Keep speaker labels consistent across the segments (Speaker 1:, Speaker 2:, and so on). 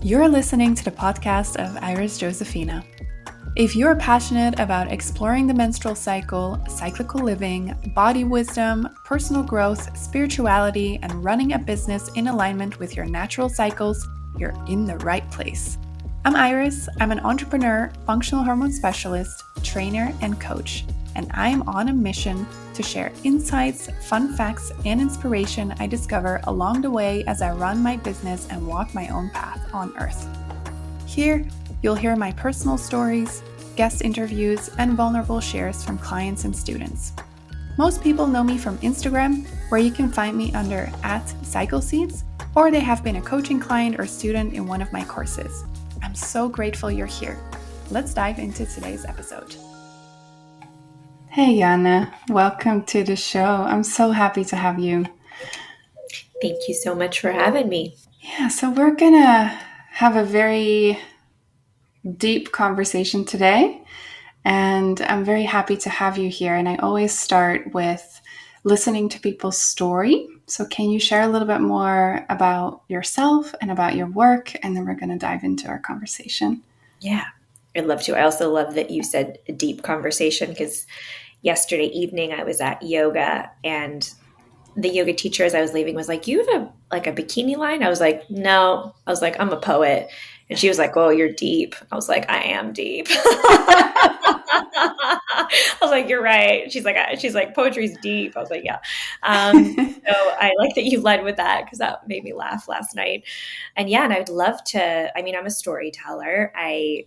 Speaker 1: You're listening to the podcast of Iris Josephina. If you're passionate about exploring the menstrual cycle, cyclical living, body wisdom, personal growth, spirituality, and running a business in alignment with your natural cycles, you're in the right place. I'm Iris. I'm an entrepreneur, functional hormone specialist, trainer, and coach, and I'm on a mission to share insights, fun facts, and inspiration I discover along the way as I run my business and walk my own path on earth. Here, you'll hear my personal stories, guest interviews, and vulnerable shares from clients and students. Most people know me from Instagram, where you can find me under @CycleSeeds, or they have been a coaching client or student in one of my courses. I'm so grateful you're here. Let's dive into today's episode. Hey Janne, welcome to the show. I'm so happy to have you.
Speaker 2: Thank you so much for having me.
Speaker 1: Yeah, so we're gonna have a very deep conversation today, and I'm very happy to have you here. And I always start with listening to people's story. So can you share a little bit more about yourself and about your work? And then we're gonna dive into our conversation.
Speaker 2: Yeah, I'd love to. I also love that you said a deep conversation, because yesterday evening I was at yoga and the yoga teacher, as I was leaving, was like, "You have a bikini line?" I was like, "No." I was like, "I'm a poet." And she was like, "Oh, you're deep." I was like, "I am deep." I was like, "You're right." She's like, "Poetry's deep." I was like, "Yeah." So I like that you led with that, because that made me laugh last night. And yeah, and I'd love to, I'm a storyteller. I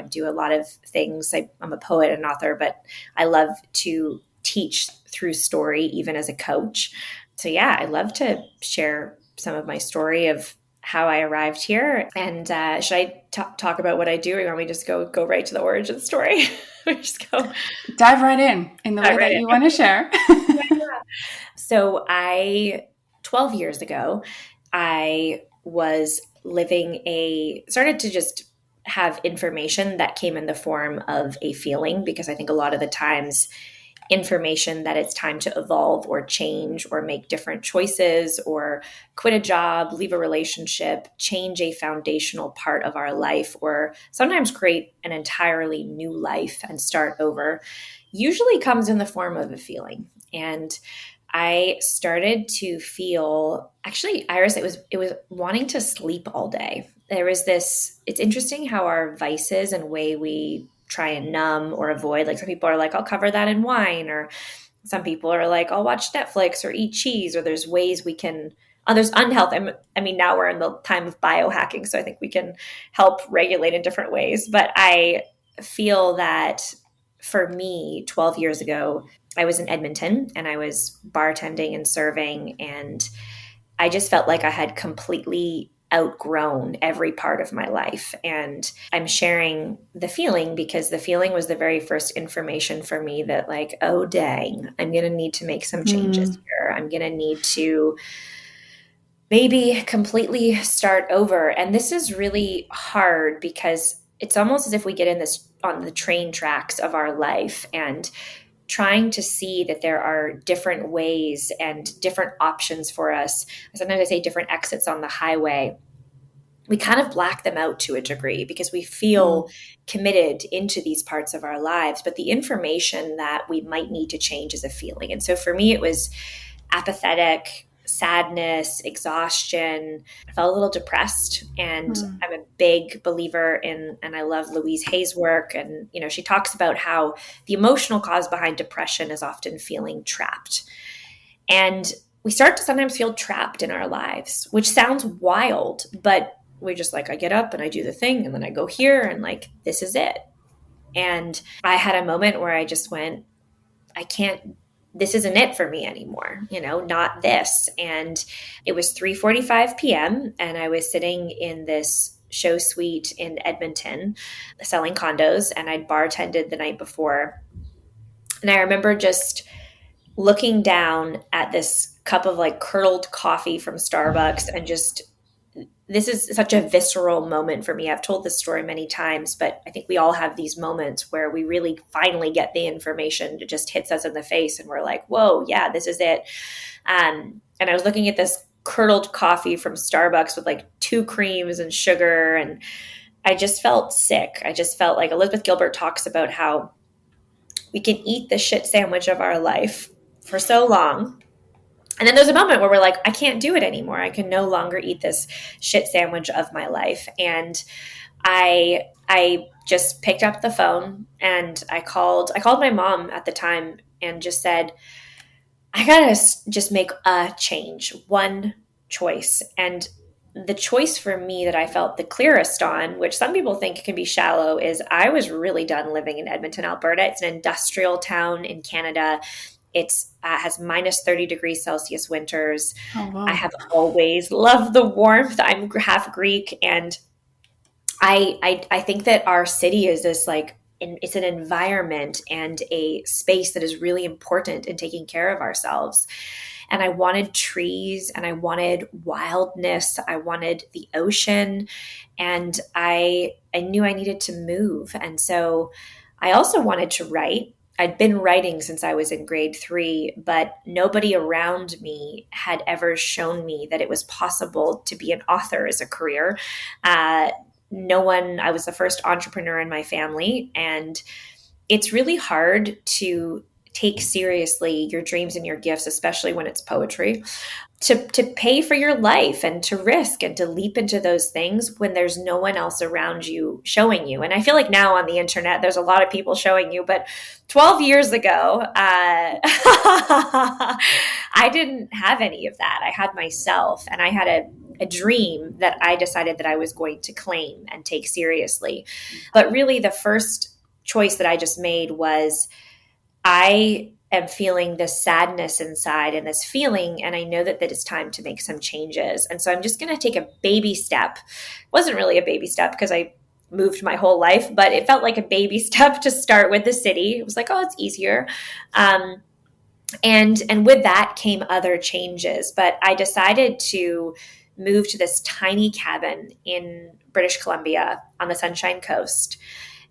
Speaker 2: do a lot of things. I'm a poet and author, but I love to teach through story, even as a coach. So yeah, I love to share some of my story of how I arrived here. And should I talk about what I do, or you want me to just go right to the origin story? We just go
Speaker 1: dive right in the way that you want to share.
Speaker 2: Yeah. So 12 years ago, I was started to just have information that came in the form of a feeling, because I think a lot of the times information that it's time to evolve or change or make different choices or quit a job, leave a relationship, change a foundational part of our life, or sometimes create an entirely new life and start over, usually comes in the form of a feeling. And I started to feel, actually, Iris, it was wanting to sleep all day. There was this, it's interesting how our vices and way we try and numb or avoid, like some people are like, "I'll cover that in wine," or some people are like, "I'll watch Netflix or eat cheese," or there's ways we can, there's unhealthy. Now we're in the time of biohacking, so I think we can help regulate in different ways. But I feel that for me, 12 years ago, I was in Edmonton and I was bartending and serving, and I just felt like I had completely outgrown every part of my life. And I'm sharing the feeling because the feeling was the very first information for me that, like, oh, dang, I'm going to need to make some changes here. I'm going to need to maybe completely start over. And this is really hard, because it's almost as if we get in this on the train tracks of our life and trying to see that there are different ways and different options for us. Sometimes I say different exits on the highway. We kind of black them out to a degree because we feel committed into these parts of our lives, but the information that we might need to change is a feeling. And so for me, it was apathetic, sadness, exhaustion. I felt a little depressed, and I'm a big believer in, and I love Louise Hay's work. And, she talks about how the emotional cause behind depression is often feeling trapped. And we start to sometimes feel trapped in our lives, which sounds wild, but we're just like, I get up and I do the thing, and then I go here, and like, this is it. And I had a moment where I just went, this isn't it for me anymore, not this. And it was 3:45 p.m. and I was sitting in this show suite in Edmonton selling condos, and I'd bartended the night before. And I remember just looking down at this cup of like curdled coffee from Starbucks, and just, this is such a visceral moment for me. I've told this story many times, but I think we all have these moments where we really finally get the information. It just hits us in the face and we're like, whoa, yeah, this is it. And I was looking at this curdled coffee from Starbucks with like 2 creams and sugar. And I just felt sick. I just felt like Elizabeth Gilbert talks about how we can eat the shit sandwich of our life for so long. And then there's a moment where we're like, I can't do it anymore. I can no longer eat this shit sandwich of my life. And I just picked up the phone and I called my mom at the time and just said, I gotta just make a change, one choice. And the choice for me that I felt the clearest on, which some people think can be shallow, is I was really done living in Edmonton, Alberta. It's an industrial town in Canada. It's has minus 30 degrees Celsius winters.
Speaker 1: Oh,
Speaker 2: I
Speaker 1: wow.
Speaker 2: have always loved the warmth. I'm half Greek, and I think that our city is this like it's an environment and a space that is really important in taking care of ourselves. And I wanted trees and I wanted wildness. I wanted the ocean, and I knew I needed to move. And so I also wanted to write. I'd been writing since I was in grade 3, but nobody around me had ever shown me that it was possible to be an author as a career. No one, I was the first entrepreneur in my family. And it's really hard to take seriously your dreams and your gifts, especially when it's poetry, to pay for your life and to risk and to leap into those things when there's no one else around you showing you. And I feel like now on the internet, there's a lot of people showing you, but 12 years ago, I didn't have any of that. I had myself, and I had a dream that I decided that I was going to claim and take seriously. But really, the first choice that I just made was I am feeling this sadness inside and this feeling, and I know that it's time to make some changes. And so I'm just going to take a baby step. It wasn't really a baby step because I moved my whole life, but it felt like a baby step to start with the city. It was like, oh, it's easier. And with that came other changes. But I decided to move to this tiny cabin in British Columbia on the Sunshine Coast.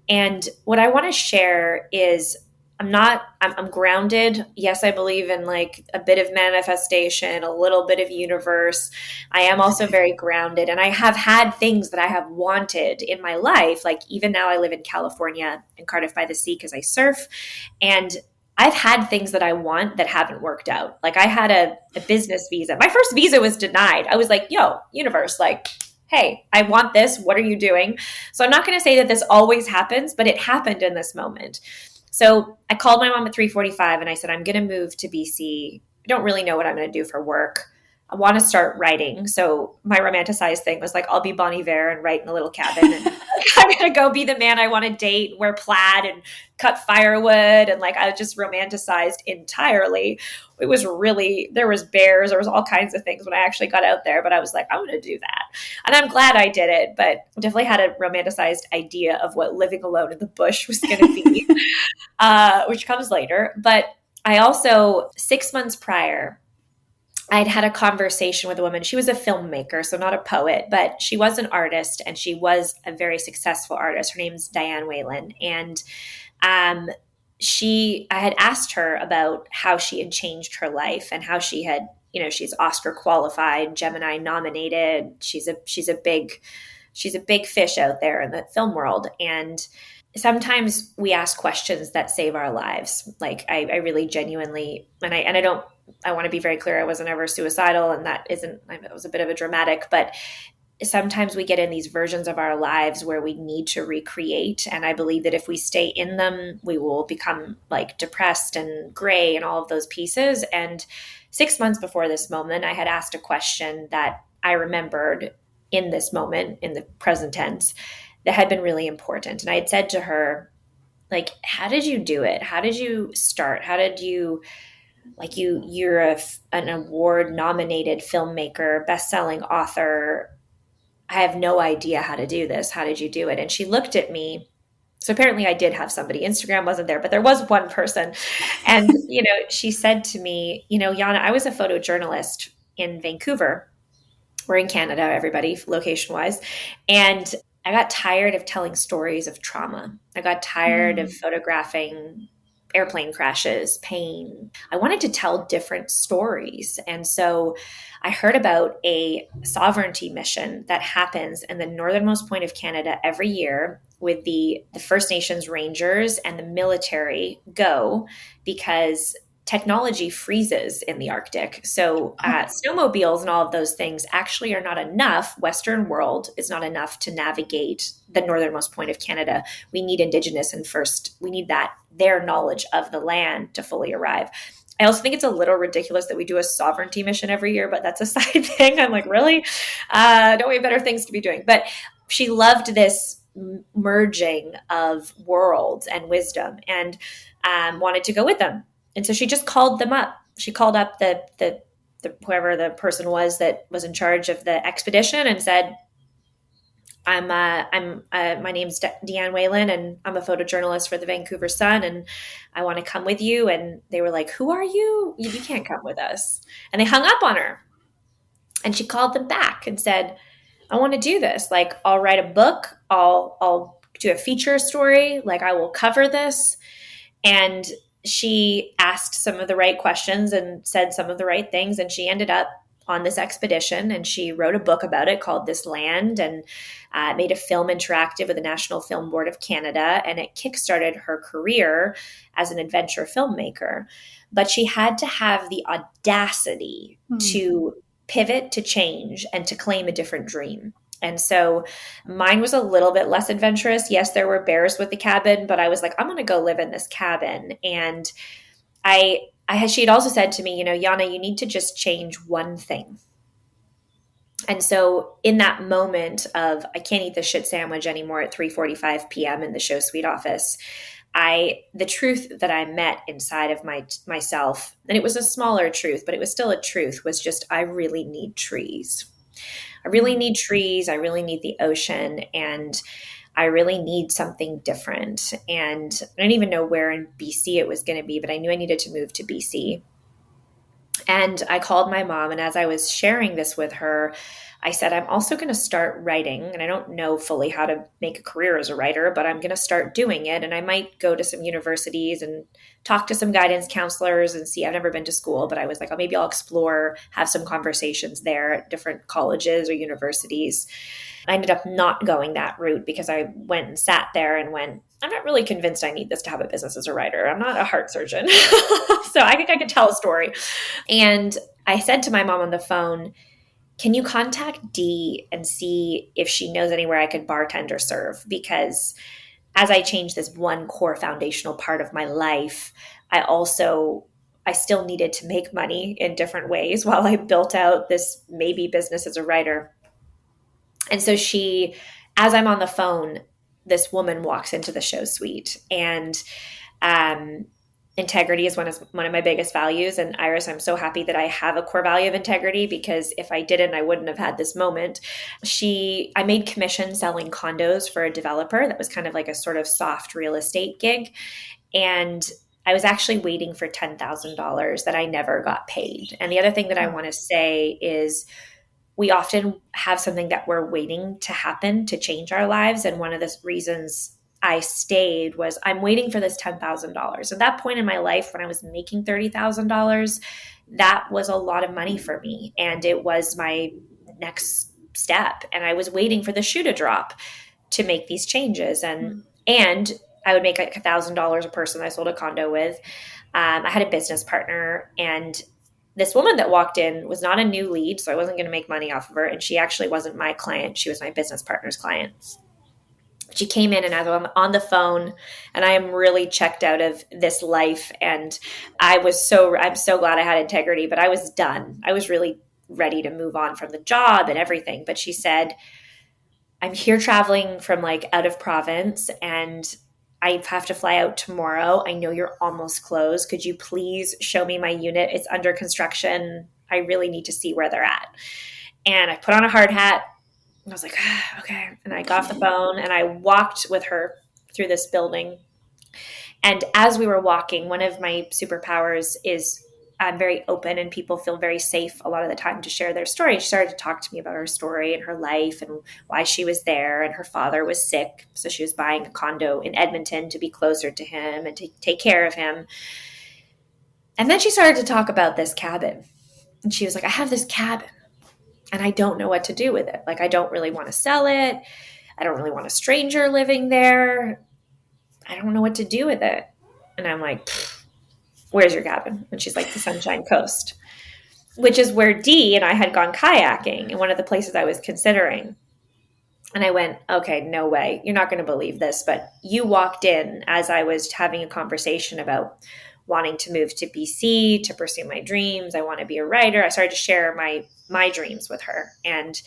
Speaker 2: And what I want to share is I'm grounded. Yes, I believe in like a bit of manifestation, a little bit of universe. I am also very grounded, and I have had things that I have wanted in my life. Like even now I live in California in Cardiff by the Sea because I surf, and I've had things that I want that haven't worked out. Like I had a business visa. My first visa was denied. I was like, yo, universe, like, hey, I want this. What are you doing? So I'm not going to say that this always happens, but it happened in this moment. So I called my mom at 3:45 and I said, I'm going to move to BC. I don't really know what I'm going to do for work. I want to start writing. So my romanticized thing was like, I'll be Bon Iver and write in a little cabin. And I'm going to go be the man I want to date, wear plaid and cut firewood. And like, I just romanticized entirely. It was really, there was bears, there was all kinds of things when I actually got out there, but I was like, I'm going to do that. And I'm glad I did it, but definitely had a romanticized idea of what living alone in the bush was going to be, which comes later. But I also, 6 months prior, I'd had a conversation with a woman. She was a filmmaker, so not a poet, but she was an artist, and she was a very successful artist. Her name's Diane Whalen. And I had asked her about how she had changed her life and how she had, she's Oscar qualified, Gemini nominated. She's a big fish out there in the film world. And sometimes we ask questions that save our lives. Like I really genuinely, I want to be very clear. I wasn't ever suicidal, and it was a bit of a dramatic, but sometimes we get in these versions of our lives where we need to recreate. And I believe that if we stay in them, we will become like depressed and gray and all of those pieces. And 6 months before this moment, I had asked a question that I remembered in this moment, in the present tense, that had been really important. And I had said to her, like, how did you do it? How did you start? How did you, like, you're an award nominated filmmaker, best-selling author. I have no idea how to do this. How did you do it? And she looked at me. So apparently I did have somebody. Instagram wasn't there, but there was one person. And, she said to me, Yana, I was a photojournalist in Vancouver. We're in Canada, everybody, location wise. And I got tired of telling stories of trauma. I got tired of photographing airplane crashes, pain. I wanted to tell different stories. And so I heard about a sovereignty mission that happens in the northernmost point of Canada every year with the First Nations Rangers and the military go because technology freezes in the Arctic. So snowmobiles and all of those things actually are not enough. Western world is not enough to navigate the northernmost point of Canada. We need Indigenous and first, we need their knowledge of the land to fully arrive. I also think it's a little ridiculous that we do a sovereignty mission every year, but that's a side thing. I'm like, really? Don't we have better things to be doing? But she loved this merging of worlds and wisdom and wanted to go with them. And so she just called them up. She called up the whoever the person was that was in charge of the expedition and said, my name's Deanne Whalen, and I'm a photojournalist for the Vancouver Sun, and I want to come with you. And they were like, "Who are you? You can't come with us." And they hung up on her. And she called them back and said, "I want to do this. Like, I'll write a book. I'll do a feature story. Like, I will cover this." And she asked some of the right questions and said some of the right things. And she ended up on this expedition, and she wrote a book about it called This Land, and made a film interactive with the National Film Board of Canada. And it kickstarted her career as an adventure filmmaker. But she had to have the audacity to pivot, to change, and to claim a different dream. And so mine was a little bit less adventurous. Yes, there were bears with the cabin, but I was like, I'm going to go live in this cabin. And she had also said to me, Janne, you need to just change one thing. And so in that moment of I can't eat the shit sandwich anymore at 3:45 p.m. in the show suite office, the truth that I met inside of myself, and it was a smaller truth, but it was still a truth, was just I really need trees. I really need trees. I really need the ocean. And I really need something different. And I didn't even know where in BC it was going to be, but I knew I needed to move to BC. And I called my mom. And as I was sharing this with her, I said, I'm also going to start writing. And I don't know fully how to make a career as a writer, but I'm going to start doing it. And I might go to some universities and talk to some guidance counselors and see. I've never been to school, but I was like, oh, maybe I'll explore, have some conversations there at different colleges or universities. I ended up not going that route because I went and sat there and went, I'm not really convinced I need this to have a business as a writer. I'm not a heart surgeon. So I think I could tell a story. And I said to my mom on the phone, can you contact Dee and see if she knows anywhere I could bartend or serve? Because as I changed this one core foundational part of my life, I still needed to make money in different ways while I built out this maybe business as a writer. And so as I'm on the phone, this woman walks into the show suite, and integrity is one of my biggest values. And Iris, I'm so happy that I have a core value of integrity, because if I didn't, I wouldn't have had this moment. I made commission selling condos for a developer that was kind of like a sort of soft real estate gig. And I was actually waiting for $10,000 that I never got paid. And the other thing that I want to say is we often have something that we're waiting to happen to change our lives. And one of the reasons I stayed was I'm waiting for this $10,000. At that point in my life, when I was making $30,000, that was a lot of money for me. And it was my next step. And I was waiting for the shoe to drop to make these changes. And I would make like $1,000 a person I sold a condo with. I had a business partner, and this woman that walked in was not a new lead, so I wasn't going to make money off of her. And she actually wasn't my client. She was my business partner's client. She came in, and as I'm on the phone, and I am really checked out of this life. And I'm so glad I had integrity, but I was done. I was really ready to move on from the job and everything. But she said, I'm here traveling from like out of province, and I have to fly out tomorrow. I know you're almost closed. Could you please show me my unit? It's under construction. I really need to see where they're at. And I put on a hard hat. And I was like, okay. And I got off the phone, and I walked with her through this building. And as we were walking, one of my superpowers is very open and people feel very safe a lot of the time to share their story. She started to talk to me about her story and her life and why she was there. And her father was sick. So she was buying a condo in Edmonton to be closer to him and to take care of him. And then she started to talk about this cabin. And she was like, I have this cabin and I don't know what to do with it. Like, I don't really want to sell it. I don't really want a stranger living there. I don't know what to do with it. And I'm like, where's your cabin? And she's like, the Sunshine Coast, which is where Dee and I had gone kayaking in one of the places I was considering. And I went, okay, no way. You're not going to believe this. But you walked in as I was having a conversation about wanting to move to BC to pursue my dreams. I want to be a writer. I started to share my dreams with her. And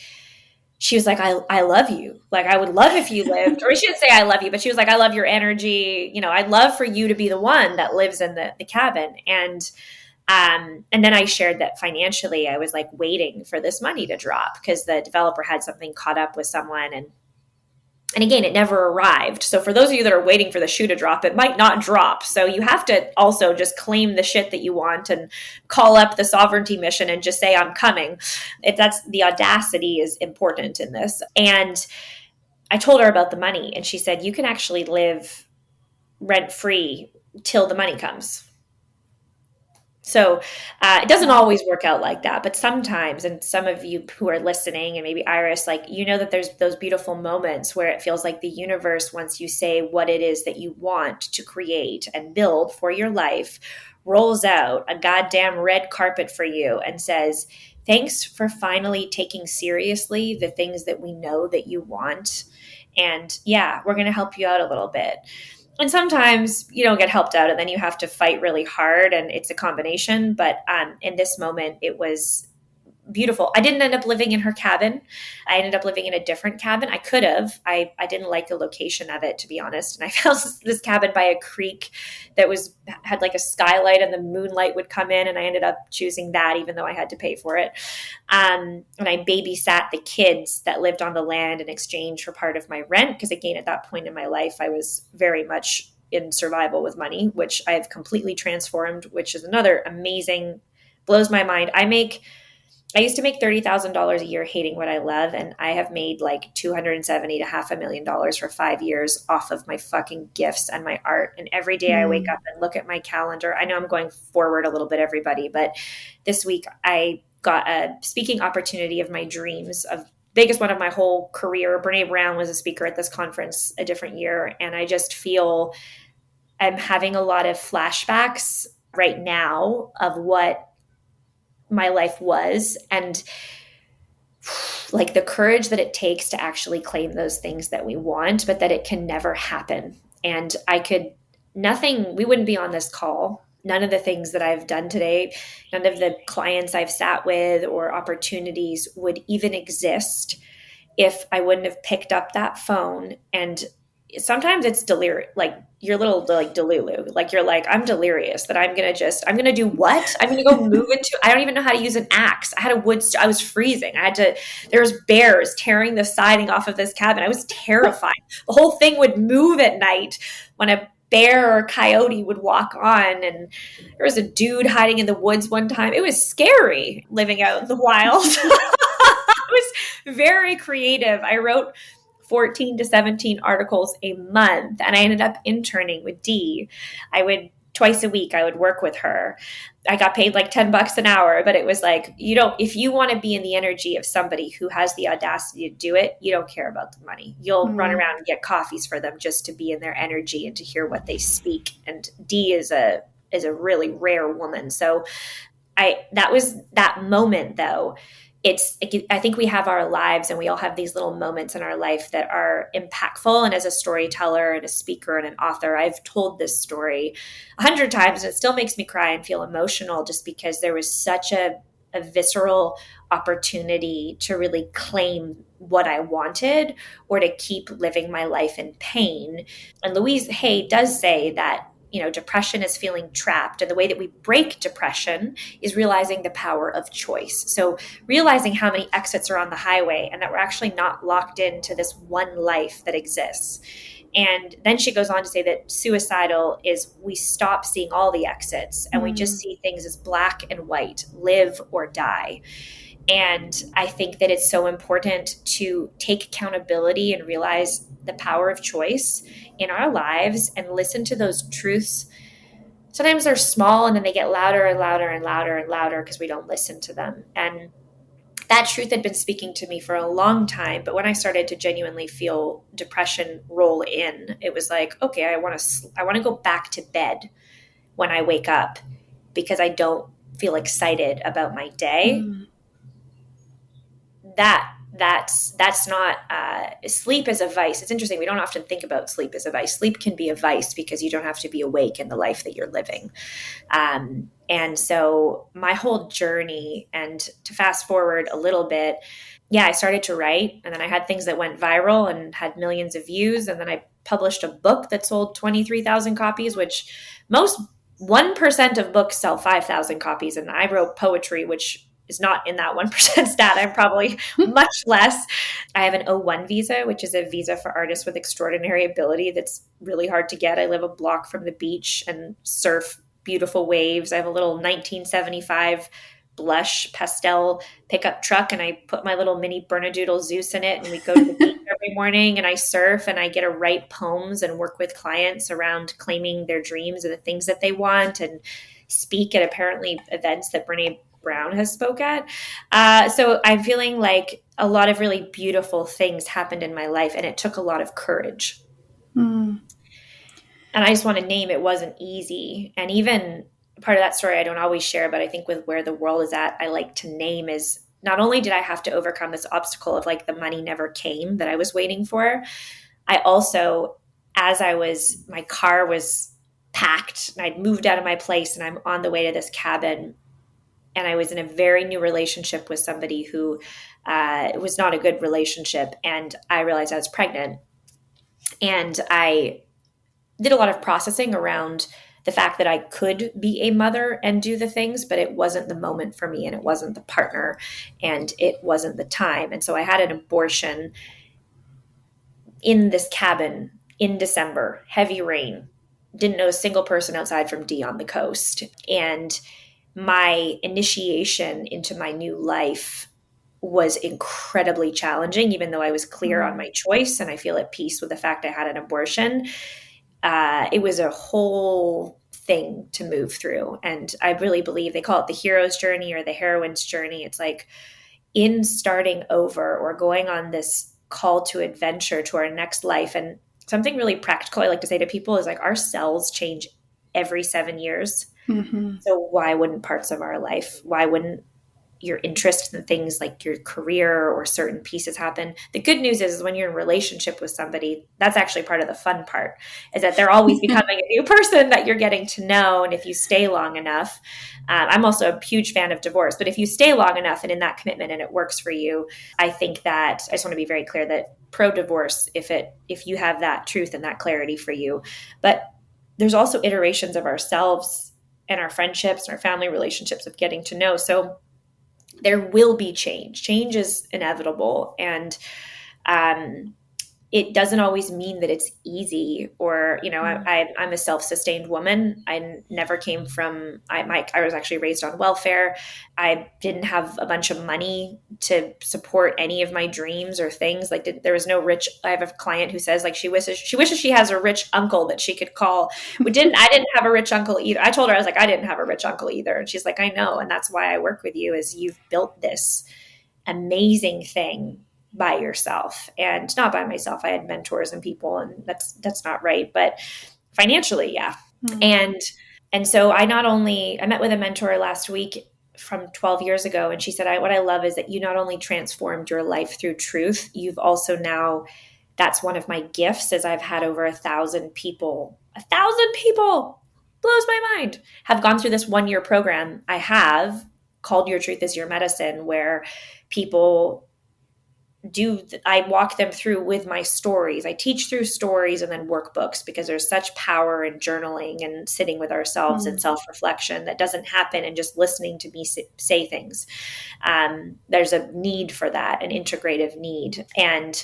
Speaker 2: she was like, I love you. Like, I would love if you lived, or she didn't say I love you, but she was like, I love your energy. You know, I'd love for you to be the one that lives in the cabin. And then I shared that financially, I was like waiting for this money to drop because the developer had something caught up with someone. And again, it never arrived. So for those of you that are waiting for the shoe to drop, it might not drop. So you have to also just claim the shit that you want and call up the sovereignty mission and just say, I'm coming. If that's the audacity is important in this. And I told her about the money and she said, you can actually live rent free till the money comes. So it doesn't always work out like that, but sometimes, and some of you who are listening and maybe Iris, like, you know that there's those beautiful moments where it feels like the universe, once you say what it is that you want to create and build for your life, rolls out a goddamn red carpet for you and says, thanks for finally taking seriously the things that we know that you want. And yeah, we're going to help you out a little bit. And sometimes you don't get helped out and then you have to fight really hard and it's a combination. But in this moment, it was beautiful. I didn't end up living in her cabin. I ended up living in a different cabin. I could have. I didn't like the location of it, to be honest. And I found this cabin by a creek that had like a skylight and the moonlight would come in. And I ended up choosing that, even though I had to pay for it. And I babysat the kids that lived on the land in exchange for part of my rent. Because again, at that point in my life, I was very much in survival with money, which I've completely transformed, which is another amazing, blows my mind. I used to make $30,000 a year hating what I love, and I have made like $270,000 to $500,000 for 5 years off of my fucking gifts and my art. And every day I wake up and look at my calendar. I know I'm going forward a little bit, everybody, but this week I got a speaking opportunity of my dreams, of biggest one of my whole career. Brene Brown was a speaker at this conference a different year, and I just feel I'm having a lot of flashbacks right now of what my life was, and like the courage that it takes to actually claim those things that we want, but that it can never happen. And we wouldn't be on this call. None of the things that I've done today, none of the clients I've sat with or opportunities would even exist if I wouldn't have picked up that phone. And sometimes it's delirious, like you're a little like delulu, like you're like, I'm delirious that I'm going to do what? I'm going to go move I don't even know how to use an axe. I was freezing. There was bears tearing the siding off of this cabin. I was terrified. The whole thing would move at night when a bear or coyote would walk on. And there was a dude hiding in the woods one time. It was scary living out in the wild. It was very creative. I wrote 14 to 17 articles a month. And I ended up interning with Dee. Twice a week, I would work with her. I got paid like $10 an hour, but it was like, if you want to be in the energy of somebody who has the audacity to do it, you don't care about the money. You'll run around and get coffees for them just to be in their energy and to hear what they speak. And Dee is a really rare woman. So that was that moment though. I think we have our lives and we all have these little moments in our life that are impactful. And as a storyteller and a speaker and an author, I've told this story 100 times and it still makes me cry and feel emotional just because there was such a visceral opportunity to really claim what I wanted or to keep living my life in pain. And Louise Hay does say that depression is feeling trapped. And the way that we break depression is realizing the power of choice. So realizing how many exits are on the highway and that we're actually not locked into this one life that exists. And then she goes on to say that suicidal is we stop seeing all the exits and we just see things as black and white, live or die. And I think that it's so important to take accountability and realize the power of choice in our lives and listen to those truths. Sometimes they're small and then they get louder and louder and louder and louder because we don't listen to them. And that truth had been speaking to me for a long time. But when I started to genuinely feel depression roll in, it was like, okay, I want to go back to bed when I wake up because I don't feel excited about my day. That's not sleep is a vice. It's interesting. We don't often think about sleep as a vice. Sleep can be a vice because you don't have to be awake in the life that you're living. And so my whole journey, and to fast forward a little bit, I started to write, and then I had things that went viral and had millions of views. And then I published a book that sold 23,000 copies, which most 1% of books sell 5,000 copies. And I wrote poetry, which is not in that 1% stat. I'm probably much less. I have an O1 visa, which is a visa for artists with extraordinary ability that's really hard to get. I live a block from the beach and surf beautiful waves. I have a little 1975 blush pastel pickup truck, and I put my little mini Bernedoodle Zeus in it, and we go to the beach every morning, and I surf, and I get to write poems and work with clients around claiming their dreams and the things that they want, and speak at apparently events that Brene Brown has spoke at. So I'm feeling like a lot of really beautiful things happened in my life, and it took a lot of courage. And I just want to name it wasn't easy. And even part of that story I don't always share, but I think with where the world is at, I like to name is not only did I have to overcome this obstacle of like the money never came that I was waiting for, I also, my car was packed and I'd moved out of my place and I'm on the way to this cabin. And I was in a very new relationship with somebody who was not a good relationship. And I realized I was pregnant. And I did a lot of processing around the fact that I could be a mother and do the things, but it wasn't the moment for me, and it wasn't the partner, and it wasn't the time. And so I had an abortion in this cabin in December, heavy rain, didn't know a single person outside from D on the coast. And my initiation into my new life was incredibly challenging, even though I was clear on my choice and I feel at peace with the fact I had an abortion. It was a whole thing to move through. And I really believe they call it the hero's journey or the heroine's journey. It's like in starting over or going on this call to adventure to our next life. And something really practical I like to say to people is like our cells change every 7 years. So why wouldn't parts of our life, why wouldn't your interest in things like your career or certain pieces happen? The good news is when you're in a relationship with somebody, that's actually part of the fun part, is that they're always becoming a new person that you're getting to know. And if you stay long enough, I'm also a huge fan of divorce, but if you stay long enough and in that commitment and it works for you, I think that I just want to be very clear that pro-divorce, if you have that truth and that clarity for you. But there's also iterations of ourselves and our friendships and our family relationships of getting to know. So there will be change. Change is inevitable. And it doesn't always mean that it's easy or, I'm a self-sustained woman. I never came from, I was actually raised on welfare. I didn't have a bunch of money to support any of my dreams or things. Like there was no rich, I have a client who says like, she wishes she has a rich uncle that she could call. I didn't have a rich uncle either. I told her, I was like, I didn't have a rich uncle either. And she's like, I know. And that's why I work with you is you've built this amazing thing by yourself and not by myself. I had mentors and people, and that's not right, but financially, yeah. And so I met with a mentor last week from 12 years ago, and she said, what I love is that you not only transformed your life through truth, you've also now, that's one of my gifts, is I've had over 1,000 people, blows my mind, have gone through this 1-year program I have called Your Truth is Your Medicine, where people I walk them through with my stories. I teach through stories and then workbooks because there's such power in journaling and sitting with ourselves and self-reflection that doesn't happen in just listening to me say things. There's a need for that, an integrative need. And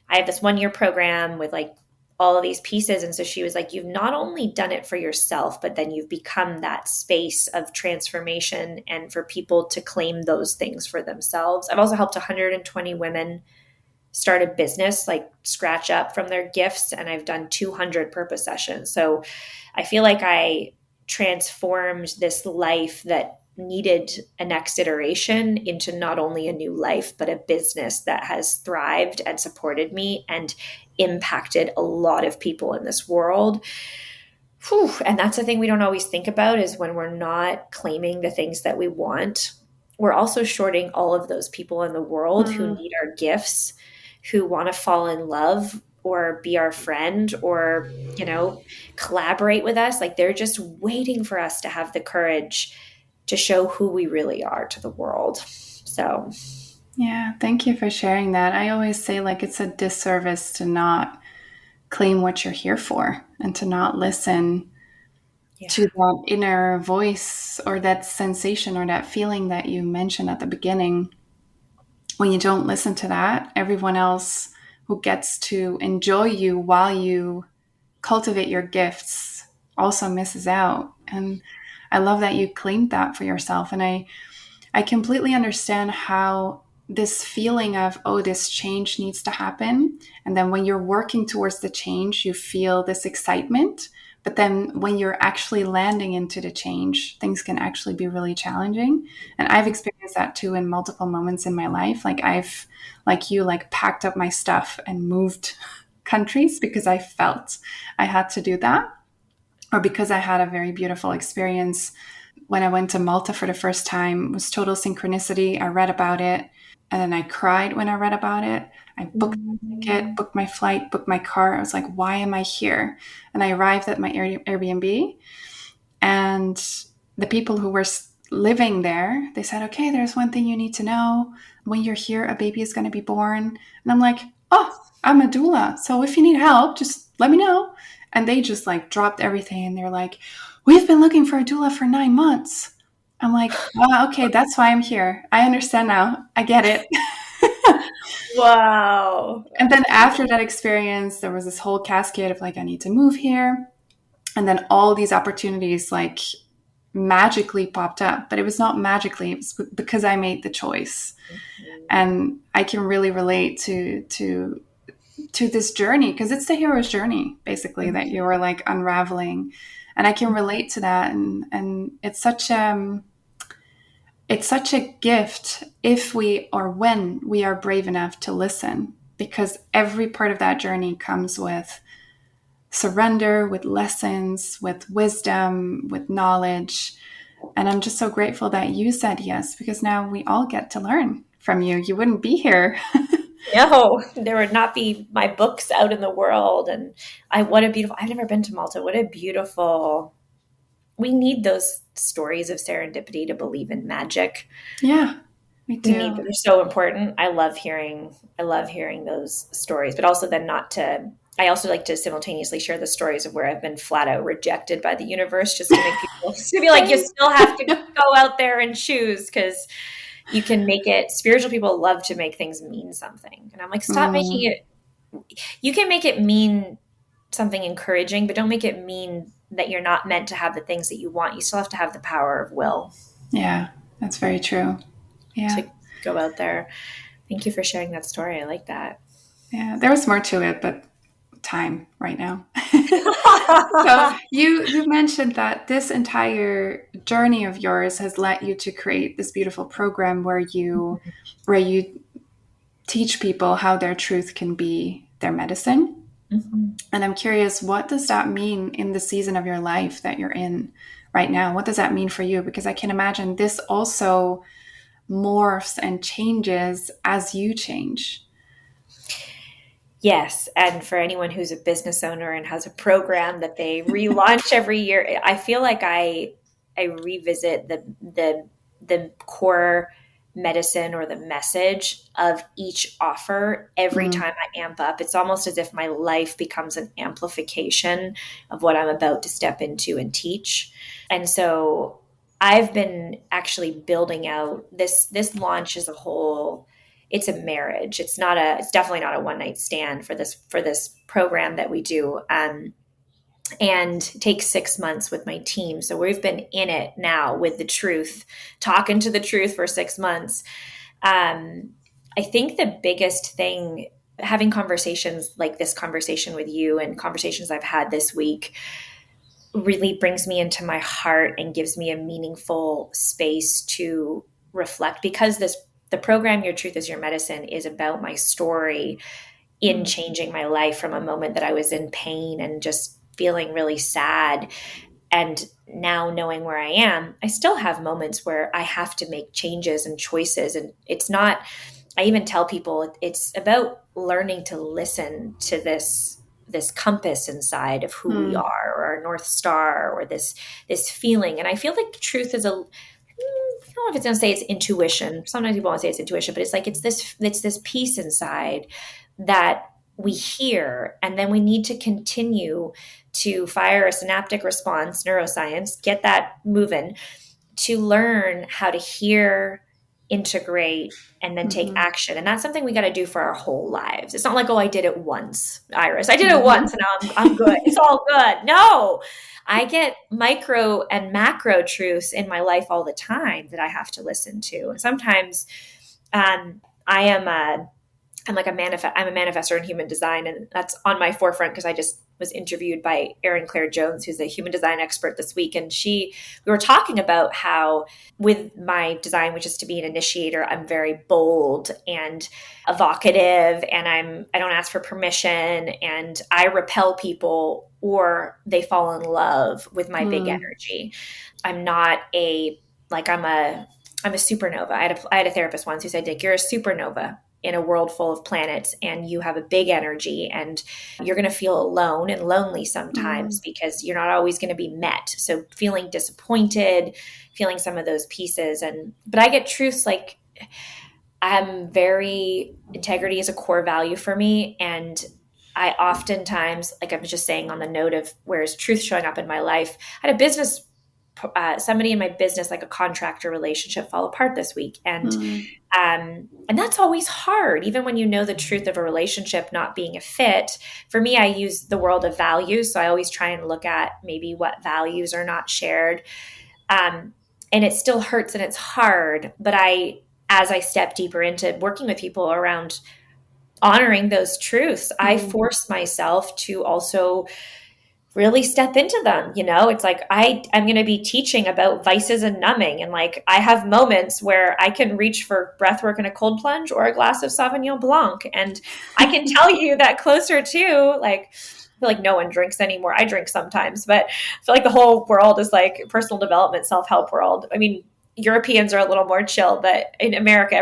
Speaker 2: I have this 1-year program with like all of these pieces. And so she was like, you've not only done it for yourself, but then you've become that space of transformation and for people to claim those things for themselves. I've also helped 120 women start a business, like scratch up from their gifts. And I've done 200 purpose sessions. So I feel like I transformed this life that needed a next iteration into not only a new life, but a business that has thrived and supported me and impacted a lot of people in this world. Whew. And that's the thing we don't always think about is when we're not claiming the things that we want, we're also shorting all of those people in the world who need our gifts, who want to fall in love or be our friend or, collaborate with us. Like they're just waiting for us to have the courage to show who we really are to the world. So,
Speaker 1: yeah, thank you for sharing that. I always say like it's a disservice to not claim what you're here for and to not listen to that inner voice or that sensation or that feeling that you mentioned at the beginning. When you don't listen to that, everyone else who gets to enjoy you while you cultivate your gifts also misses out. And I love that you claimed that for yourself. And I completely understand how this feeling of, oh, this change needs to happen. And then when you're working towards the change, you feel this excitement. But then when you're actually landing into the change, things can actually be really challenging. And I've experienced that too in multiple moments in my life. Like I've, like you, like packed up my stuff and moved countries because I felt I had to do that, or because I had a very beautiful experience when I went to Malta for the first time. It was total synchronicity. I read about it and then I cried when I read about it. I booked my ticket, booked my flight, booked my car. I was like, why am I here? And I arrived at my Airbnb and the people who were living there, they said, okay, there's one thing you need to know. When you're here, a baby is going to be born. And I'm like, oh, I'm a doula. So if you need help, just let me know. And they just like dropped everything. And they're like, we've been looking for a doula for 9 months. I'm like, okay, that's why I'm here. I understand now. I get it.
Speaker 2: Wow.
Speaker 1: And then after that experience, there was this whole cascade of like, I need to move here. And then all these opportunities like magically popped up, but it was not magically, it was because I made the choice. Mm-hmm. And I can really relate to this journey because it's the hero's journey, basically, mm-hmm. that you're like unraveling. And I can relate to that. And it's such a gift if we, or when we are brave enough to listen, because every part of that journey comes with surrender, with lessons, with wisdom, with knowledge. And I'm just so grateful that you said yes, because now we all get to learn from you. You wouldn't be here.
Speaker 2: No, there would not be my books out in the world. And what a beautiful, I've never been to Malta. What a beautiful, we need those stories of serendipity to believe in magic.
Speaker 1: Yeah, we do.
Speaker 2: They're so important. I love hearing those stories, but also then I also like to simultaneously share the stories of where I've been flat out rejected by the universe, just to make people to be like, you still have to go out there and choose, because you can make it, spiritual people love to make things mean something. And I'm like, stop making it, you can make it mean something encouraging, but don't make it mean that you're not meant to have the things that you want. You still have to have the power of will.
Speaker 1: Yeah, that's very true. Yeah.
Speaker 2: To go out there. Thank you for sharing that story. I like that.
Speaker 1: Yeah, there was more to it, but time right now. So you mentioned that this entire journey of yours has led you to create this beautiful program where you teach people how their truth can be their medicine. Mm-hmm. And I'm curious, what does that mean in the season of your life that you're in right now? What does that mean for you? Because I can imagine this also morphs and changes as you change.
Speaker 2: Yes. And for anyone who's a business owner and has a program that they relaunch every year, I feel like I revisit the core medicine or the message of each offer every time I amp up. It's almost as if my life becomes an amplification of what I'm about to step into and teach. And so I've been actually building out this launch as a whole. it's a marriage. It's definitely not a one night stand for this program that we do. And take 6 months with my team. So we've been in it now with the truth, talking to the truth for 6 months. I think the biggest thing, having conversations like this conversation with you and conversations I've had this week, really brings me into my heart and gives me a meaningful space to reflect, because the program Your Truth is Your Medicine is about my story in changing my life from a moment that I was in pain and just feeling really sad. And now knowing where I am, I still have moments where I have to make changes and choices. And it's not, I even tell people it's about learning to listen to this compass inside of who we are, or our North Star, or this feeling. And I feel like truth is I don't know if it's going to say it's intuition. Sometimes people want to say it's intuition, but it's like, it's this piece inside that we hear, and then we need to continue to fire a synaptic response, neuroscience, get that moving, to learn how to hear, integrate, and then take action. And that's something we got to do for our whole lives. It's not like, oh, I did it once, Iris. I did it once and now I'm good. It's all good. No, I get micro and macro truths in my life all the time that I have to listen to. And sometimes I'm a manifestor in human design, and that's on my forefront because I just was interviewed by Erin Claire Jones, who's a human design expert this week. And we were talking about how with my design, which is to be an initiator, I'm very bold and evocative, and I don't ask for permission, and I repel people or they fall in love with my big energy. I'm not I'm a supernova. I had a therapist once who said, Dick, you're a supernova in a world full of planets, and you have a big energy, and you're going to feel alone and lonely sometimes because you're not always going to be met. So feeling disappointed, feeling some of those pieces. But I get truths like, integrity is a core value for me. And I oftentimes, like I was just saying on the note of where's truth showing up in my life, I had a business somebody in my business, like a contractor relationship, fall apart this week. And that's always hard, even when you know the truth of a relationship not being a fit. For me, I use the world of values. So I always try and look at maybe what values are not shared. And it still hurts and it's hard. But as I step deeper into working with people around honoring those truths, I force myself to also really step into them. It's like I'm going to be teaching about vices and numbing. And like, I have moments where I can reach for breath work and a cold plunge or a glass of Sauvignon Blanc. And I can tell you that closer to like, I feel like no one drinks anymore. I drink sometimes, but I feel like the whole world is like personal development, self-help world. I mean, Europeans are a little more chill, but in America,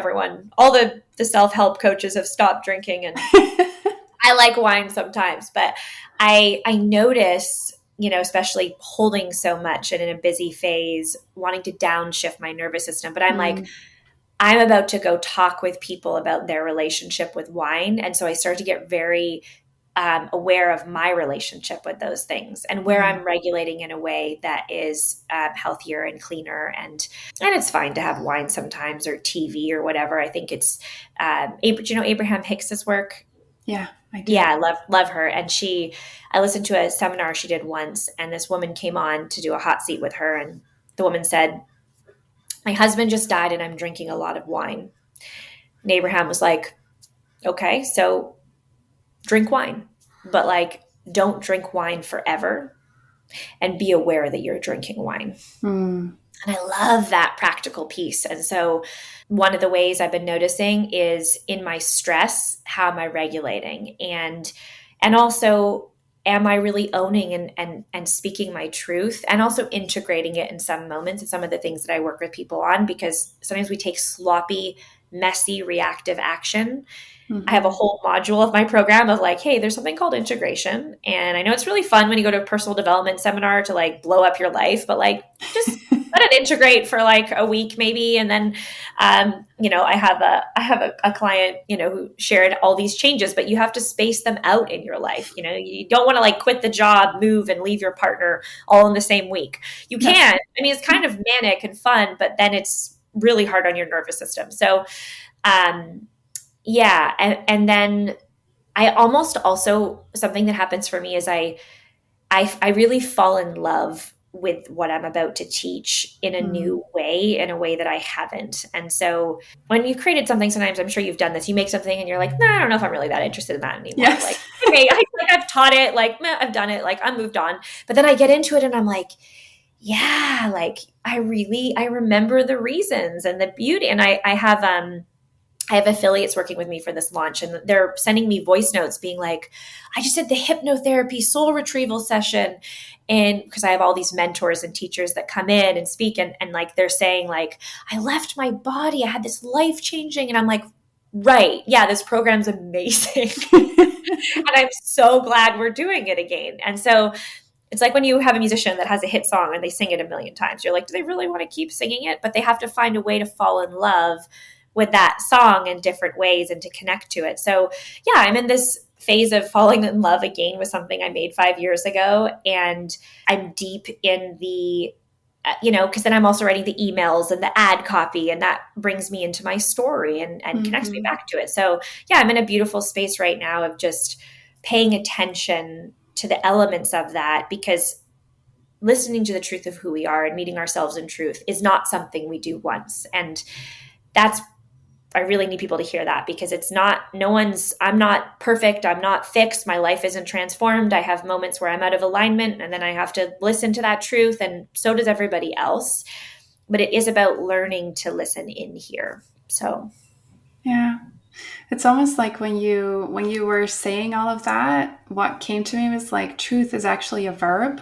Speaker 2: all the self-help coaches have stopped drinking, and I like wine sometimes, but I notice, especially holding so much and in a busy phase, wanting to downshift my nervous system. But I'm like, I'm about to go talk with people about their relationship with wine. And so I start to get very aware of my relationship with those things and where I'm regulating in a way that is healthier and cleaner. And it's fine to have wine sometimes, or TV or whatever. I think it's, Abraham Hicks's work?
Speaker 1: Yeah, I do.
Speaker 2: Yeah, I love her. And I listened to a seminar she did once, and this woman came on to do a hot seat with her. And the woman said, my husband just died and I'm drinking a lot of wine. And Abraham was like, okay, so drink wine, but like, don't drink wine forever, and be aware that you're drinking wine. And I love that practical piece. And so one of the ways I've been noticing is in my stress, how am I regulating? And also, am I really owning and speaking my truth, and also integrating it in some moments and some of the things that I work with people on, because sometimes we take sloppy, messy, reactive action. I have a whole module of my program of like, hey, there's something called integration. And I know it's really fun when you go to a personal development seminar to like blow up your life, but like just let it integrate for like a week maybe. And then, I have a client, who shared all these changes, but you have to space them out in your life. You don't want to like quit the job, move, and leave your partner all in the same week. You can. I mean, it's kind of manic and fun, but then it's really hard on your nervous system. So, yeah. And then I almost also, something that happens for me is I really fall in love with what I'm about to teach in a
Speaker 1: Mm.
Speaker 2: new way, in a way that I haven't. And so when you've created something, sometimes I'm sure you've done this, you make something and you're like, nah, I don't know if I'm really that interested in that anymore.
Speaker 1: Yes.
Speaker 2: Like, okay, I've taught it, like, meh, I've done it, like, I'm moved on. But then I get into it and I'm like, yeah, like I remember the reasons and the beauty. And I have affiliates working with me for this launch, and they're sending me voice notes being like, I just did the hypnotherapy soul retrieval session. And because I have all these mentors and teachers that come in and speak, and like they're saying, like, I left my body, I had this life changing. And I'm like, right. Yeah, this program's amazing. And I'm so glad we're doing it again. And so it's like when you have a musician that has a hit song and they sing it a million times. You're like, do they really want to keep singing it? But they have to find a way to fall in love with that song in different ways and to connect to it. So, yeah, I'm in this phase of falling in love again with something I made 5 years ago. And I'm deep in the, because then I'm also writing the emails and the ad copy, and that brings me into my story and connects me
Speaker 1: Mm-hmm.
Speaker 2: back to it. So, yeah, I'm in a beautiful space right now of just paying attention to the elements of that, because listening to the truth of who we are and meeting ourselves in truth is not something we do once. And that's, I really need people to hear that, because it's not, I'm not perfect. I'm not fixed. My life isn't transformed. I have moments where I'm out of alignment, and then I have to listen to that truth. And so does everybody else. But it is about learning to listen in here. So,
Speaker 1: Yeah. It's almost like when you were saying all of that, what came to me was like truth is actually a verb.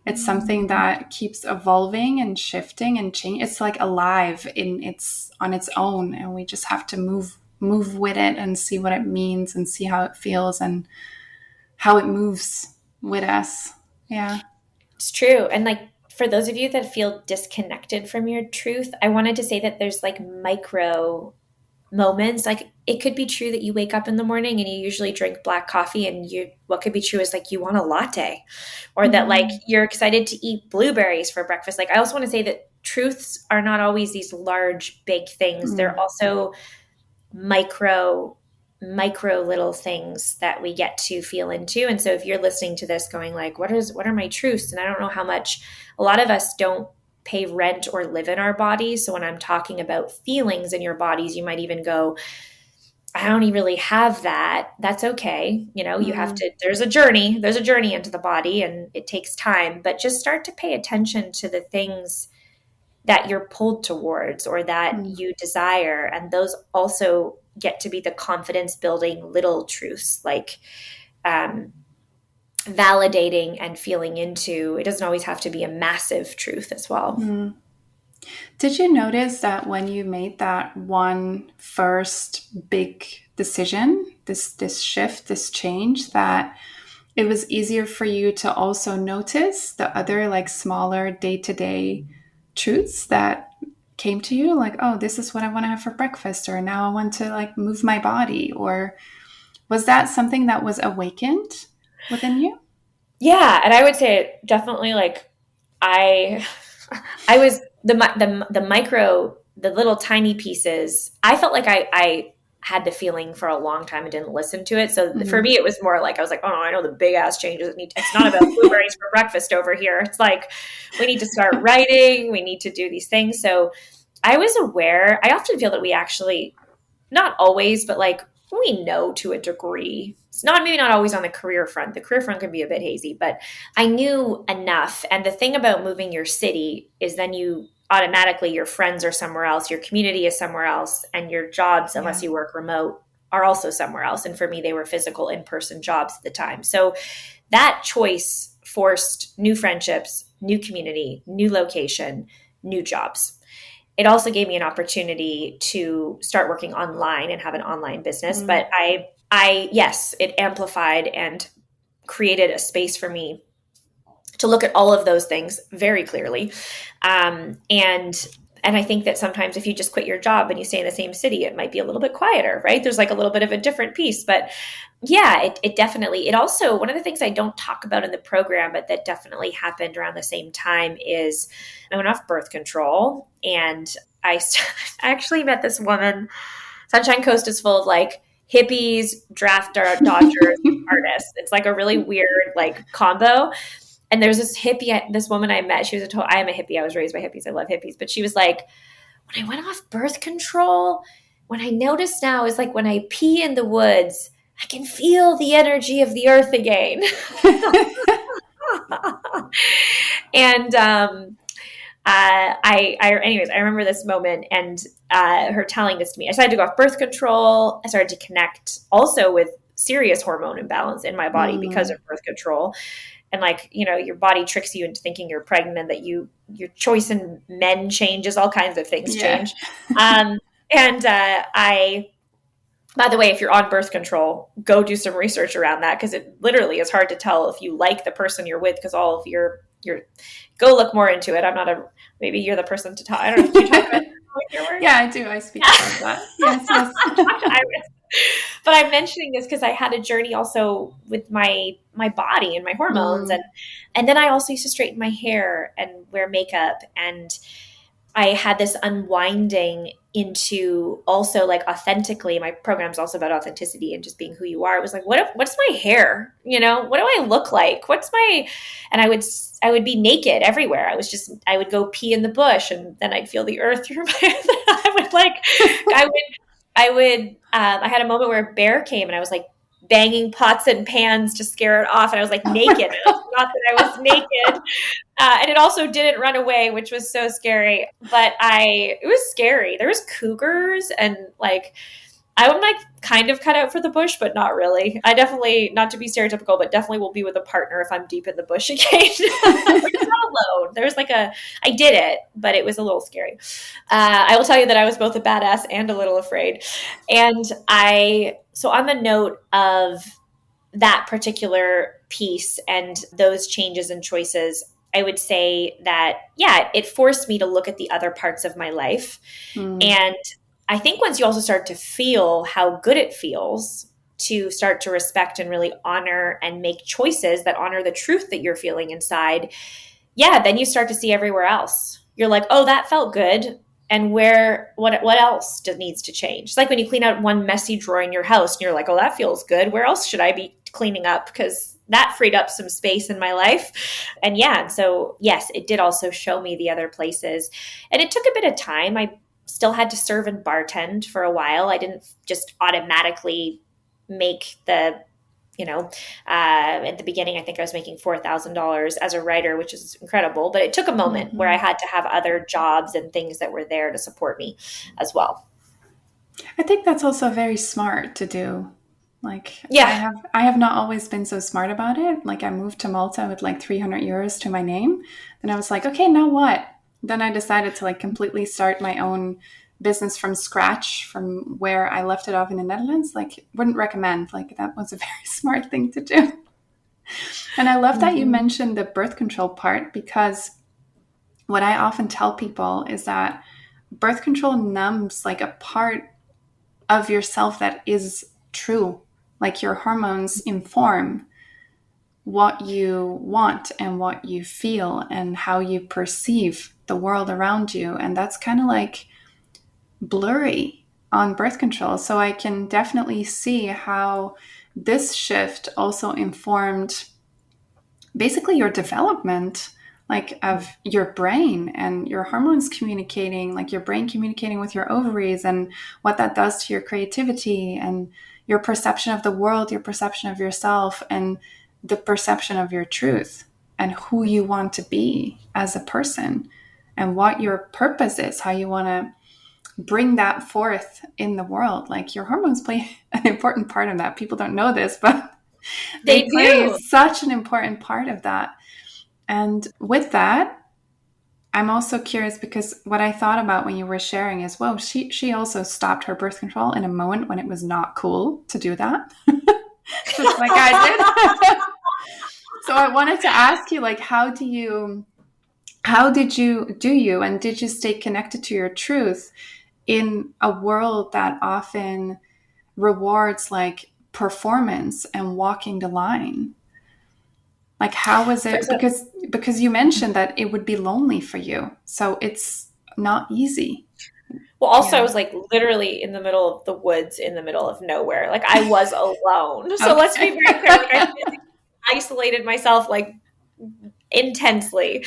Speaker 1: It's something that keeps evolving and shifting and change. It's like alive in its on its own, and we just have to move with it and see what it means and see how it feels and how it moves with us. Yeah.
Speaker 2: it's true. And like, for those of you that feel disconnected from your truth, I wanted to say that there's like micro moments. Like, it could be true that you wake up in the morning and you usually drink black coffee, and what could be true is like you want a latte, or that like
Speaker 1: Mm,
Speaker 2: you're excited to eat blueberries for breakfast. Like, I also want to say that truths are not always these large big things. They're
Speaker 1: mm,
Speaker 2: also micro little things that we get to feel into. And so if you're listening to this going like, what are my truths? And I don't know how much, a lot of us don't pay rent or live in our bodies. So when I'm talking about feelings in your bodies, you might even go, I don't really have that. That's okay. You have
Speaker 1: mm,
Speaker 2: to, there's a journey into the body, and it takes time, but just start to pay attention to the things that you're pulled towards or that
Speaker 1: mm,
Speaker 2: you desire. And those also get to be the confidence building little truths, like um, validating and feeling into. It doesn't always have to be a massive truth as well.
Speaker 1: mm. Did you notice that when you made that one first big decision, this shift, this change, that it was easier for you to also notice the other like smaller day-to-day truths that came to you, like, oh, this is what I want to have for breakfast, or now I want to like move my body, or was that something that was awakened within you?
Speaker 2: Yeah, and I would say definitely like I I was the micro, the little tiny pieces. I felt like I had the feeling for a long time and didn't listen to it. So for
Speaker 1: Mm-hmm.
Speaker 2: me, it was more like I was like, oh no, I know the big ass changes. It's not about blueberries for breakfast over here. It's like we need to start writing. We need to do these things. So I was aware. I often feel that we actually, not always, but like we know to a degree. It's not, maybe not always on the career front. The career front can be a bit hazy, but I knew enough. And the thing about moving your city is then you automatically, your friends are somewhere else, your community is somewhere else, and your jobs,
Speaker 1: Yeah.
Speaker 2: unless you work remote, are also somewhere else. And for me, they were physical in-person jobs at the time. So that choice forced new friendships, new community, new location, new jobs. It also gave me an opportunity to start working online and have an online business.
Speaker 1: Mm,
Speaker 2: But yes, it amplified and created a space for me to look at all of those things very clearly. And I think that sometimes if you just quit your job and you stay in the same city, it might be a little bit quieter, right? There's like a little bit of a different piece. But yeah, it definitely, it also, one of the things I don't talk about in the program, but that definitely happened around the same time, is I went off birth control, and I actually met this woman Sunshine Coast is full of like hippies, dodgers, artists. It's like a really weird like combo. And there's this hippie, this woman I met. She was I am a hippie. I was raised by hippies. I love hippies. But she was like, when I went off birth control, what I notice now is like when I pee in the woods, I can feel the energy of the earth again. And anyways, I remember this moment and her telling this to me. I decided to go off birth control. I started to connect also with serious hormone imbalance in my body because of birth control. And like, you know, your body tricks you into thinking you're pregnant, and that your choice in men changes, all kinds of things change. By the way, if you're on birth control, go do some research around that, because it literally is hard to tell if you like the person you're with, because all of your go look more into it. Maybe you're the person to talk. I don't know if you talk about your work.
Speaker 1: Yeah, I do. I speak about that. Yes.
Speaker 2: But I'm mentioning this because I had a journey also with my body and my hormones, and then I also used to straighten my hair and wear makeup, and I had this unwinding into also like authentically. My program's also about authenticity and just being who you are. It was like, what's my hair? You know, what do I look like? And I would be naked everywhere. I would go pee in the bush, and then I'd feel the earth through I had a moment where a bear came, and I was like banging pots and pans to scare it off. And I was like naked. It was not that I was naked. And it also didn't run away, which was so scary. But it was scary. There was cougars, and like, I'm like kind of cut out for the bush, but not really. I definitely, not to be stereotypical, but definitely will be with a partner if I'm deep in the bush again. We're not alone. I did it, but it was a little scary. I will tell you that I was both a badass and a little afraid. And so on the note of that particular piece and those changes and choices, I would say that, yeah, it forced me to look at the other parts of my life. And I think once you also start to feel how good it feels to start to respect and really honor and make choices that honor the truth that you're feeling inside, yeah, then you start to see everywhere else. You're like, oh, that felt good. And what else needs to change? It's like when you clean out one messy drawer in your house and you're like, oh, that feels good. Where else should I be cleaning up? Because that freed up some space in my life. And yeah, so yes, it did also show me the other places. And it took a bit of time. I still had to serve and bartend for a while. I didn't just automatically make the, at the beginning, I think I was making $4,000 as a writer, which is incredible. But it took a moment where I had to have other jobs and things that were there to support me as well.
Speaker 1: I think that's also very smart to do. Like,
Speaker 2: yeah,
Speaker 1: I have not always been so smart about it. Like, I moved to Malta with like 300 euros to my name. And I was like, okay, now what? Then I decided to like completely start my own business from scratch from where I left it off in the Netherlands. Like, wouldn't recommend. Like, that was a very smart thing to do. And I love that you mentioned the birth control part, because what I often tell people is that birth control numbs like a part of yourself that is true. Like, your hormones inform what you want and what you feel and how you perceive the world around you. And that's kind of like blurry on birth control. So I can definitely see how this shift also informed basically your development, like of your brain and your hormones communicating, like your brain communicating with your ovaries, and what that does to your creativity and your perception of the world, your perception of yourself, and the perception of your truth and who you want to be as a person and what your purpose is, how you want to bring that forth in the world. Like, your hormones play an important part of that. People don't know this, but they play such an important part of that. And with that, I'm also curious, because what I thought about when you were sharing is, well, she also stopped her birth control in a moment when it was not cool to do that. Just like I did. So I wanted to ask you, like, how did you and did you stay connected to your truth in a world that often rewards like performance and walking the line? Like, how was it? Because you mentioned that it would be lonely for you. So it's not easy.
Speaker 2: Well, also, I
Speaker 1: Yeah.
Speaker 2: was like literally in the middle of the woods, in the middle of nowhere. Like I was alone. So let's be
Speaker 1: Okay.
Speaker 2: very clear. Like I physically isolated myself like intensely.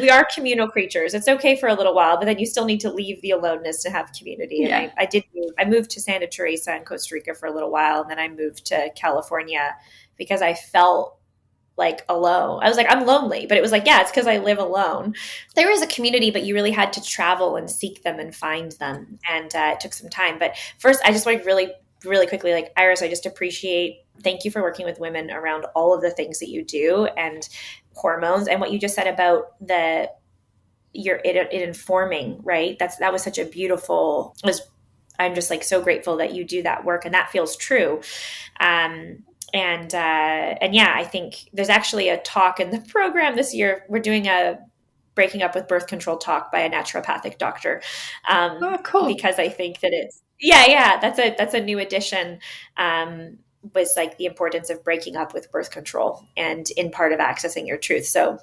Speaker 2: We are communal creatures. It's okay for a little while, but then you still need to leave the aloneness to have community. And
Speaker 1: Yeah.
Speaker 2: I did move. I moved to Santa Teresa in Costa Rica for a little while, and then I moved to California because I felt like alone. I was like, I'm lonely, but it was like, yeah, it's because I live alone. There was a community, but you really had to travel and seek them and find them. And it took some time. But first, I just want to really, really quickly, like, Iris, I just appreciate, thank you for working with women around all of the things that you do and hormones and what you just said about it informing, right? That was such a beautiful, I'm just like so grateful that you do that work and that feels true. And yeah, I think there's actually a talk in the program this year. We're doing a breaking up with birth control talk by a naturopathic doctor,
Speaker 1: Oh, cool.
Speaker 2: because I think that yeah, that's a new addition. Was like the importance of breaking up with birth control and in part of accessing your truth. So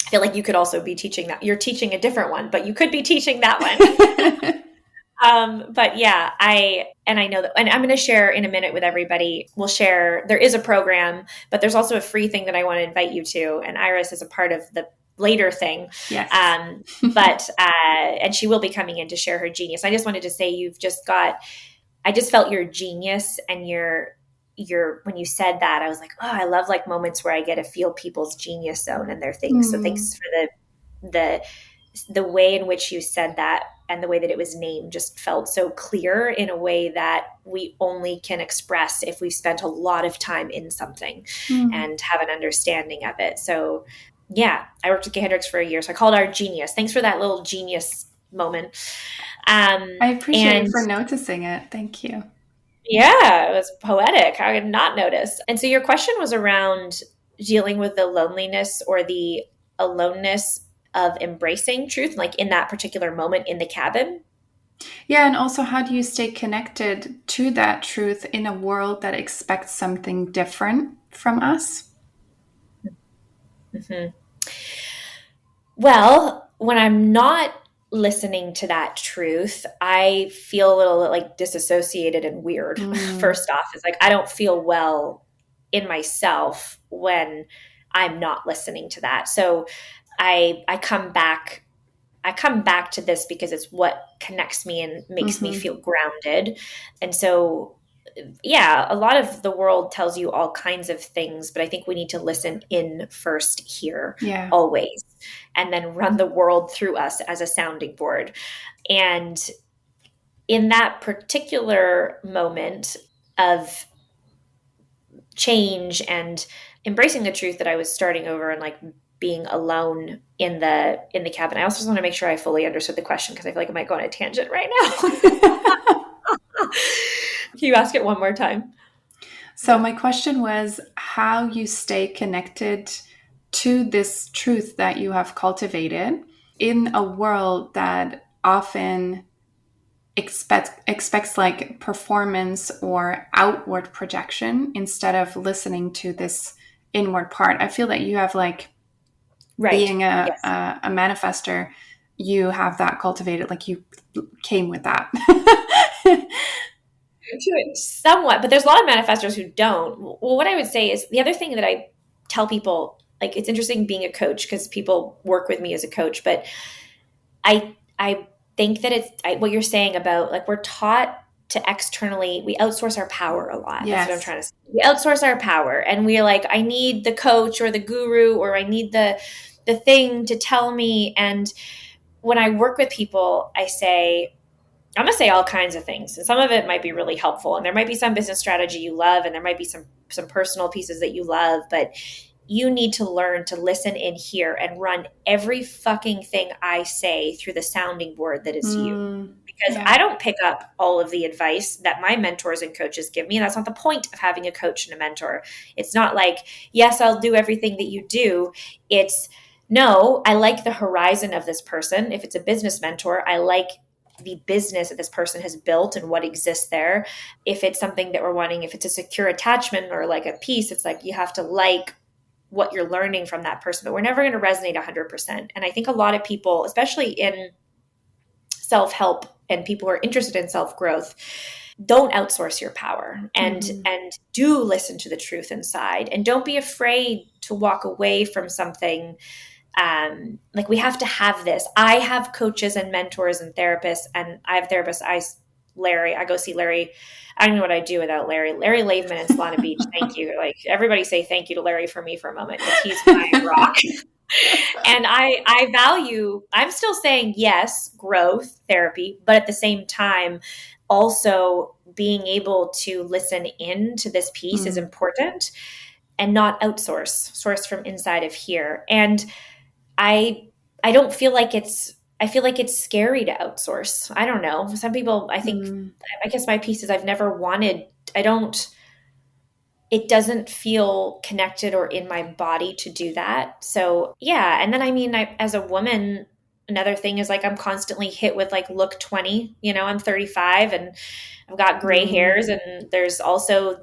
Speaker 2: I feel like you could also be teaching that. You're teaching a different one, but you could be teaching that one. But yeah, I know that, and I'm going to share in a minute with everybody. We'll share, there is a program, but there's also a free thing that I want to invite you to. And Iris is a part of the later thing.
Speaker 1: Yes.
Speaker 2: And she will be coming in to share her genius. I just wanted to say, I just felt your genius and when you said that, I was like, oh, I love like moments where I get to feel people's genius zone and their things. So
Speaker 1: Mm.
Speaker 2: thanks for the way in which you said that and the way that it was named just felt so clear in a way that we only can express if we've spent a lot of time in something
Speaker 1: Mm.
Speaker 2: and have an understanding of it. So yeah, I worked with Gay Hendricks for a year. So I called our genius. Thanks for that little genius moment.
Speaker 1: I appreciate you
Speaker 2: And
Speaker 1: for noticing it. Thank you.
Speaker 2: yeah, it was poetic. I had not noticed. And so your question was around dealing with the loneliness or the aloneness of embracing truth, like in that particular moment in the cabin.
Speaker 1: Yeah, and also how do you stay connected to that truth in a world that expects something different from us?
Speaker 2: Mhm. Well, when I'm not listening to that truth, I feel a little like disassociated and weird.
Speaker 1: Mm.
Speaker 2: First off, it's like I don't feel well in myself when I'm not listening to that. So I come back to this because it's what connects me and makes me
Speaker 1: Hmm.
Speaker 2: feel grounded. And so yeah, a lot of the world tells you all kinds of things, but I think we need to listen in first here,
Speaker 1: Yeah.
Speaker 2: always, and then run the world through us as a sounding board. And in that particular moment of change and embracing the truth that I was starting over and like being alone in the cabin. I also just want to make sure I fully understood the question because I feel like I might go on a tangent right now. Can you ask it one more time?
Speaker 1: So, my question was how you stay connected to this truth that you have cultivated in a world that often expects like performance or outward projection instead of listening to this inward part. I feel that you have like
Speaker 2: Right.
Speaker 1: being
Speaker 2: Yes.
Speaker 1: a manifester, you have that cultivated, like you came with that.
Speaker 2: To it somewhat, but there's a lot of manifestors who don't. Well, what I would say is the other thing that I tell people, like it's interesting being a coach because people work with me as a coach, but I think that what you're saying about like we're taught to externally we outsource our power a lot. That's what I'm
Speaker 1: Yes.
Speaker 2: trying to say. We outsource our power and we're like, I need the coach or the guru or I need the thing to tell me. And when I work with people, I'm going to say all kinds of things. And some of it might be really helpful. And there might be some business strategy you love, and there might be some personal pieces that you love, but you need to learn to listen in here and run every fucking thing I say through the sounding board that is you.
Speaker 1: Mm,
Speaker 2: Because I
Speaker 1: yeah.
Speaker 2: don't pick up all of the advice that my mentors and coaches give me. And that's not the point of having a coach and a mentor. It's not like, yes, I'll do everything that you do. It's no, I like the horizon of this person. If it's a business mentor, I like the business that this person has built and what exists there. If it's something that we're wanting, if it's a secure attachment or like a piece, it's like you have to like what you're learning from that person, but we're never going to resonate 100%. And I think a lot of people, especially in self-help and people who are interested in self-growth, don't outsource your power, and
Speaker 1: Mm-hmm.
Speaker 2: and do listen to the truth inside, and don't be afraid to walk away from something. Like, we have to have this. I have coaches and mentors and therapists, and I have therapists. I go see Larry. I don't know what I'd do without Larry Laveman in Solana Beach. Thank you. Like, everybody say thank you to Larry for me for a moment, because he's my rock. And I value, I'm still saying yes, growth therapy, but at the same time, also being able to listen in to this piece is important, and not outsource, source from inside of here. And I I don't feel like I feel like it's scary to outsource. I don't know. Some people,
Speaker 1: Mm-hmm.
Speaker 2: I guess my piece is I've never wanted, I don't, it doesn't feel connected or in my body to do that. So, yeah. And then, I mean, as a woman, another thing is, like, I'm constantly hit with, like, look 20, I'm 35 and I've got gray
Speaker 1: Mm-hmm.
Speaker 2: hairs. And there's also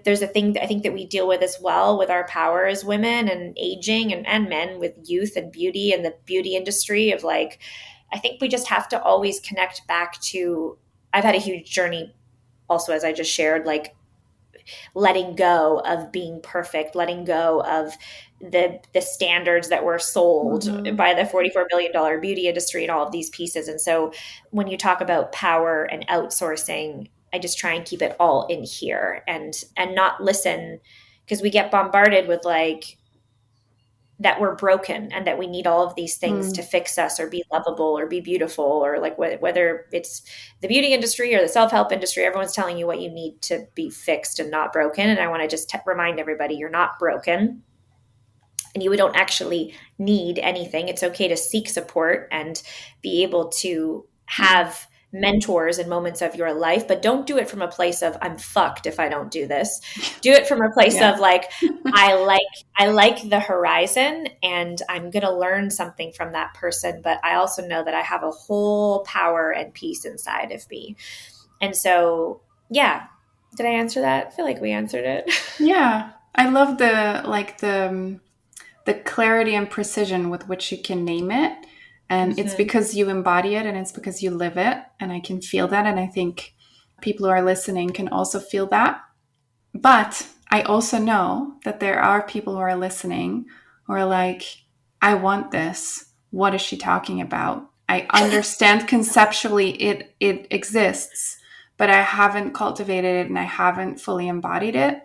Speaker 2: there's a thing that I think that we deal with as well, with our power as women and aging, and men, with youth and beauty and the beauty industry of, like, I think we just have to always connect back to, I've had a huge journey also, as I just shared, like, letting go of being perfect, letting go of the standards that were sold
Speaker 1: Mm-hmm.
Speaker 2: by the $44 billion beauty industry and all of these pieces. And so when you talk about power and outsourcing, I just try and keep it all in here, and not listen, because we get bombarded with, like, that we're broken and that we need all of these things to fix us or be lovable or be beautiful, or, like, whether it's the beauty industry or the self-help industry, everyone's telling you what you need to be fixed and not broken. And I want to just remind everybody, you're not broken, and you don't actually need anything. It's okay to seek support and be able to have mentors in moments of your life, but don't do it from a place of, I'm fucked if I don't do this. Do it from a place
Speaker 1: Yeah.
Speaker 2: of, like, I like the horizon, and I'm going to learn something from that person, but I also know that I have a whole power and peace inside of me. And so, yeah. Did I answer that? I feel like we answered it.
Speaker 1: Yeah. I love the clarity and precision with which you can name it. And it's
Speaker 2: Mm-hmm.
Speaker 1: because you embody it and it's because you live it. And I can feel that. And I think people who are listening can also feel that. But I also know that there are people who are listening who are like, I want this. What is she talking about? I understand conceptually it exists, but I haven't cultivated it and I haven't fully embodied it.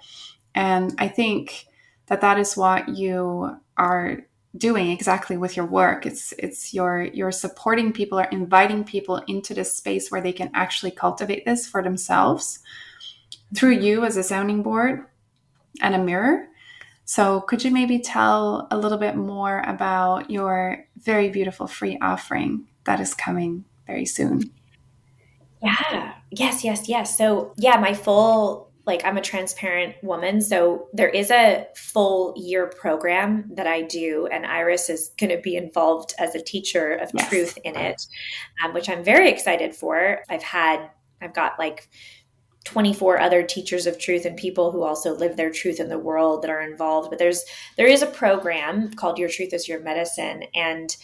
Speaker 1: And I think that is what you are doing exactly with your work. It's you're supporting people or inviting people into this space where they can actually cultivate this for themselves through you as a sounding board and a mirror. So could you maybe tell a little bit more about your very beautiful free offering that is coming very soon?
Speaker 2: Yeah. Yes, yes, yes. So, yeah, my full, like, I'm a transparent woman. So there is a full year program that I do, and Iris is going to be involved as a teacher of
Speaker 1: Yes.
Speaker 2: truth in it, which I'm very excited for. I've got, like, 24 other teachers of truth and people who also live their truth in the world that are involved. But there is a program called Your Truth is Your Medicine. And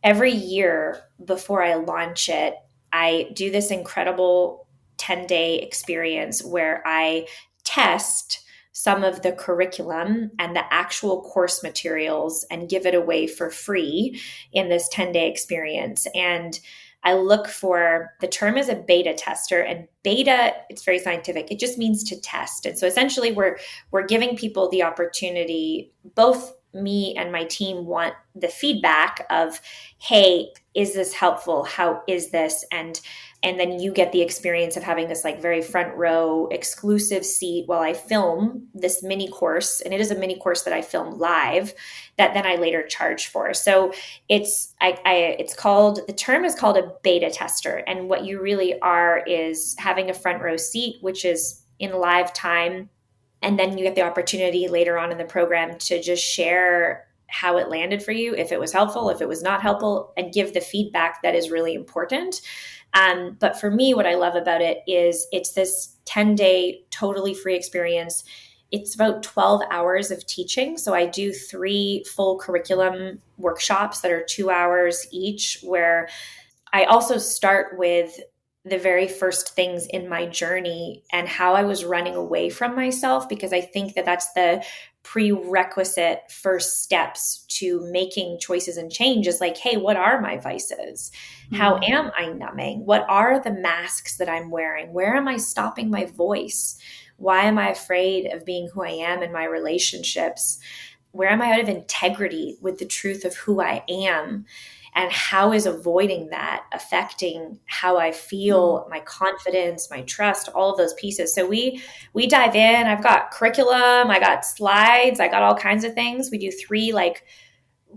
Speaker 2: every year before I launch it, I do this incredible 10-day experience where I test some of the curriculum and the actual course materials and give it away for free in this 10-day experience. And I look for, the term is a beta tester, and beta, it's very scientific. It just means to test. And so essentially we're giving people the opportunity, both me and my team want the feedback of, hey, is this helpful? How is this? And then you get the experience of having this, like, very front row exclusive seat while I film this mini course. And it is a mini course that I film live that then I later charge for. So it's called, the term is called a beta tester. And what you really are is having a front row seat, which is in live time. And then you get the opportunity later on in the program to just share how it landed for you, if it was helpful, if it was not helpful, and give the feedback that is really important. But for me, what I love about it is it's this 10-day totally free experience. It's about 12 hours of teaching. So I do 3 full curriculum workshops that are 2 hours each, where I also start with the very first things in my journey and how I was running away from myself, because I think that that's the prerequisite first steps to making choices and changes. Like, hey, what are my vices? How am I numbing? What are the masks that I'm wearing? Where am I stopping my voice? Why am I afraid of being who I am in my relationships? Where am I out of integrity with the truth of who I am? And how is avoiding that affecting how I feel, my confidence, my trust, all of those pieces? So we dive in. I've got curriculum, I got slides, I got all kinds of things. We do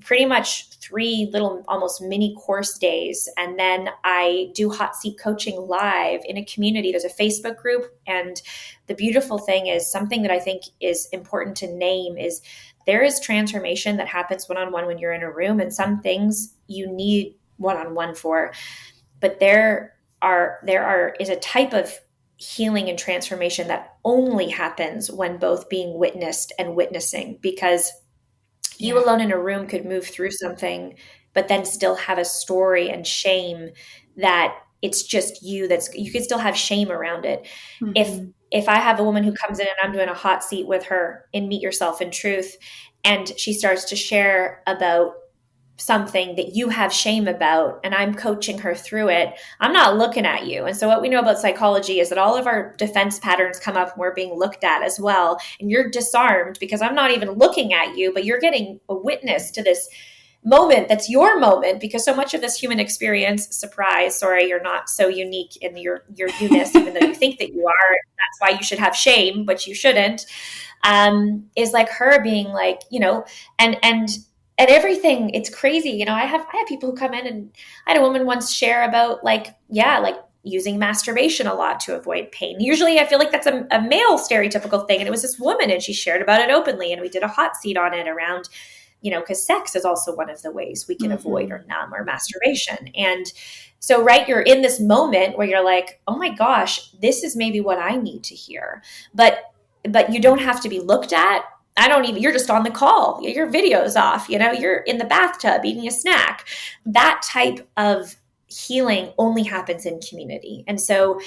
Speaker 2: pretty much three little almost mini course days. And then I do hot seat coaching live in a community. There's a Facebook group. And the beautiful thing is, something that I think is important to name is, there is transformation that happens one-on-one when you're in a room, and some things you need one-on-one for. But there is a type of healing and transformation that only happens when both being witnessed and witnessing, because you alone in a room could move through something, but then still have a story and shame that it's just you. You could still have shame around it. If I have a woman who comes in and I'm doing a hot seat with her in Meet Yourself in Truth, and she starts to share about something that you have shame about, and I'm coaching her through it, I'm not looking at you. And so what we know about psychology is that all of our defense patterns come up when we're being looked at as well. And you're disarmed because I'm not even looking at you, but you're getting a witness to this moment that's your moment, because so much of this human experience, surprise, sorry, you're not so unique in your you-ness, even though you think that you are. That's why you should have shame, but you shouldn't. Is like her being like, and everything. It's crazy. I have people who come in, and I had a woman once share about like using masturbation a lot to avoid pain. Usually I feel like that's a male stereotypical thing. And it was this woman, and she shared about it openly, and we did a hot seat on it around, because sex is also one of the ways we can avoid or numb, or masturbation. And so, right, you're in this moment where you're like, oh my gosh, this is maybe what I need to hear. But you don't have to be looked at. You're just on the call. Your video's off, you're in the bathtub eating a snack. That type of healing only happens in community. And so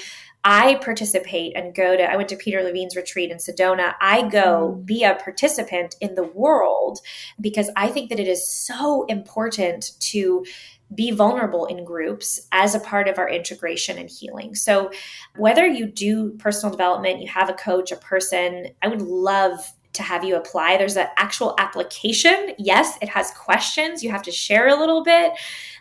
Speaker 2: I participate and I went to Peter Levine's retreat in Sedona. I go be a participant in the world, because I think that it is so important to be vulnerable in groups as a part of our integration and healing. So whether you do personal development, you have a coach, a person, I would love to have you apply. There's an actual application. Yes, it has questions. You have to share a little bit.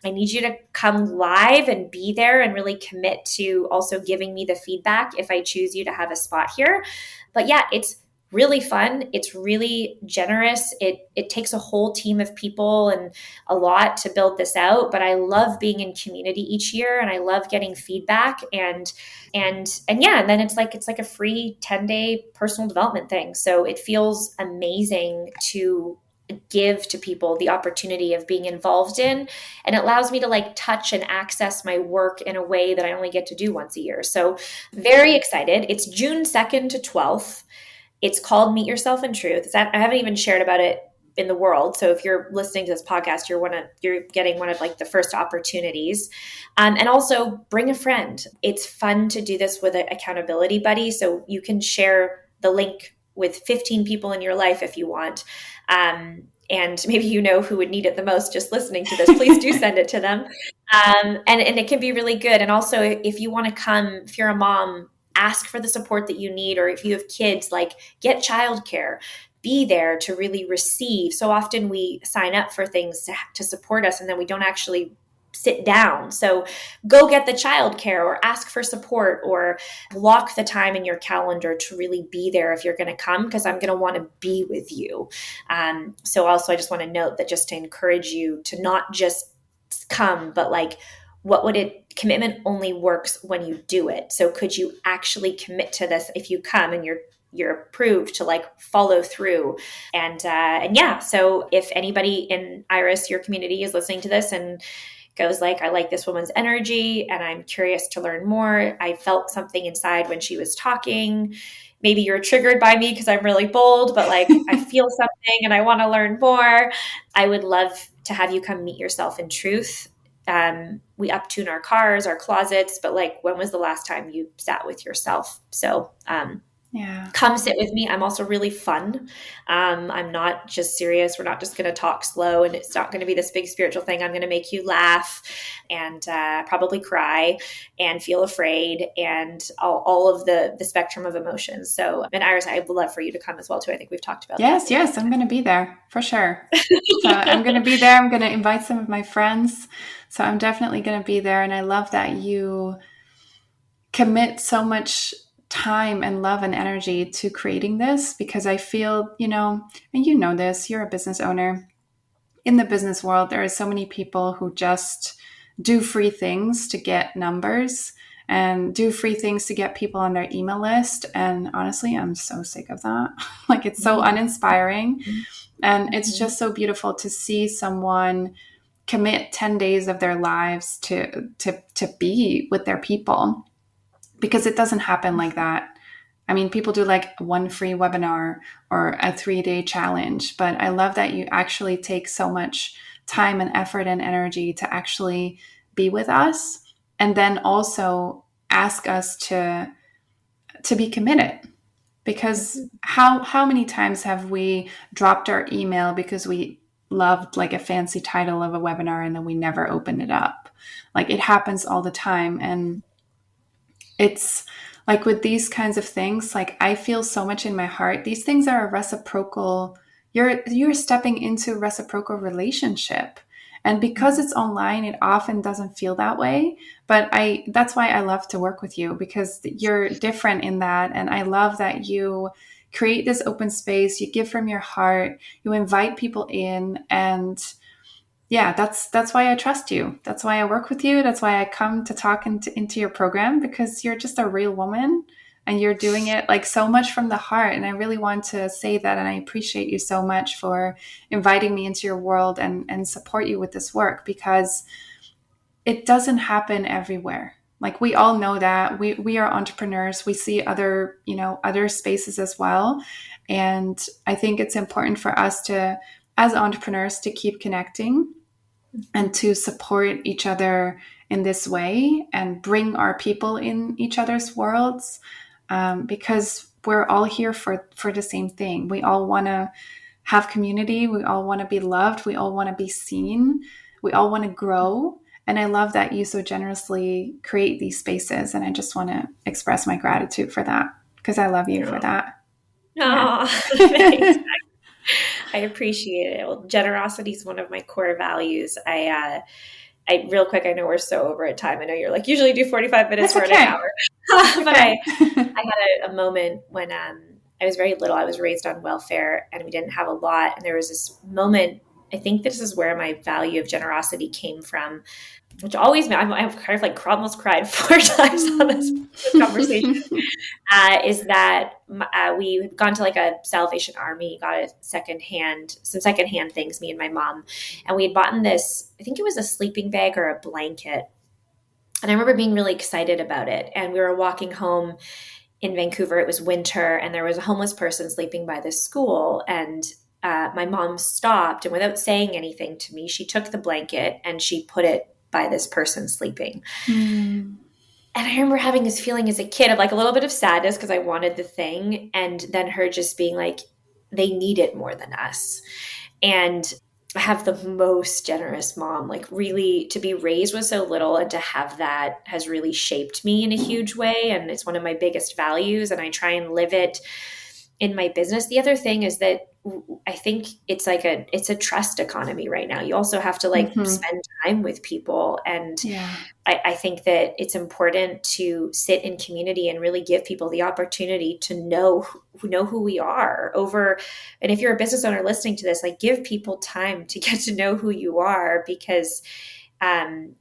Speaker 2: I need you to come live and be there and really commit to also giving me the feedback if I choose you to have a spot here. But yeah, it's really fun. It's really generous. It takes a whole team of people and a lot to build this out, but I love being in community each year, and I love getting feedback and then it's like a free 10-day personal development thing. So it feels amazing to give to people the opportunity of being involved in, and it allows me to like touch and access my work in a way that I only get to do once a year. So very excited. It's June 2nd to 12th. It's called Meet Yourself in Truth. I haven't even shared about it in the world. So if you're listening to this podcast, you're getting one of like the first opportunities. And also bring a friend. It's fun to do this with an accountability buddy. So you can share the link with 15 people in your life if you want. And maybe who would need it the most just listening to this. Please do send it to them. And it can be really good. And also, if you want to come, if you're a mom, ask for the support that you need, or if you have kids, like get childcare, be there to really receive. So often we sign up for things to support us, and then we don't actually sit down. So go get the childcare, or ask for support, or block the time in your calendar to really be there if you're going to come, because I'm going to want to be with you. So also, I just want to note that, just to encourage you to not just come, but like, commitment only works when you do it. So could you actually commit to this if you come and you're approved to like follow through? And yeah, so if anybody in Iris, your community, is listening to this and goes like, I like this woman's energy and I'm curious to learn more. I felt something inside when she was talking. Maybe you're triggered by me because I'm really bold, but like I feel something and I want to learn more. I would love to have you come Meet Yourself in Truth. we uptune our cars, our closets, but like, when was the last time you sat with yourself? So,
Speaker 1: Yeah.
Speaker 2: come sit with me. I'm also really fun. I'm not just serious. We're not just going to talk slow, and it's not going to be this big spiritual thing. I'm going to make you laugh and probably cry and feel afraid and all of the spectrum of emotions. So, and Iris, I would love for you to come as well too. I think we've talked about that.
Speaker 1: Yes, I'm going to be there for sure. So I'm going to be there. I'm going to invite some of my friends. So I'm definitely going to be there. And I love that you commit so much time and love and energy to creating this, because I feel, and you know this, you're a business owner. In the business world, there are so many people who just do free things to get numbers and do free things to get people on their email list. And honestly, I'm so sick of that. Like, it's so uninspiring. And it's just so beautiful to see someone commit 10 days of their lives to be with their people, because it doesn't happen like that. I mean, people do like one free webinar or a 3-day challenge, but I love that you actually take so much time and effort and energy to actually be with us, and then also ask us to be committed. Because how many times have we dropped our email because we loved like a fancy title of a webinar and then we never opened it up? Like, it happens all the time. And it's like, with these kinds of things, like, I feel so much in my heart. These things are a reciprocal, you're stepping into a reciprocal relationship. And because it's online, it often doesn't feel that way. But that's why I love to work with you, because you're different in that. And I love that you create this open space, you give from your heart, you invite people in, and yeah, that's why I trust you. That's why I work with you. That's why I come to talk into your program, because you're just a real woman and you're doing it like so much from the heart. And I really want to say that. And I appreciate you so much for inviting me into your world and support you with this work, because it doesn't happen everywhere. Like, we all know that we are entrepreneurs. We see other spaces as well. And I think it's important for us to, as entrepreneurs, to keep connecting and to support each other in this way and bring our people in each other's worlds, because we're all here for the same thing. We all want to have community. We all want to be loved. We all want to be seen. We all want to grow. And I love that you so generously create these spaces. And I just want to express my gratitude for that, because I love you for that.
Speaker 2: Oh, thanks. I appreciate it. Well, generosity is one of my core values. I real quick, I know we're so over at time. I know you're like, usually do 45 minutes for an hour. But I had a moment when I was very little. I was raised on welfare and we didn't have a lot. And there was this moment, I think this is where my value of generosity came from, which always, I've kind of like almost cried 4 times on this conversation. Is that we had gone to like a Salvation Army, got some secondhand things, me and my mom, and we had bought this, I think it was a sleeping bag or a blanket. And I remember being really excited about it. And we were walking home in Vancouver. It was winter and there was a homeless person sleeping by this school. And my mom stopped, and without saying anything to me, she took the blanket and she put it by this person sleeping. And I remember having this feeling as a kid of like a little bit of sadness because I wanted the thing. And then her just being like, they need it more than us. And I have the most generous mom, like really to be raised with so little and to have that has really shaped me in a huge way. And it's one of my biggest values. And I try and live it in my business. The other thing is that I think it's a trust economy right now. You also have to spend time with people. And I think that it's important to sit in community and really give people the opportunity to know who we are over. And if you're a business owner listening to this, like, give people time to get to know who you are, because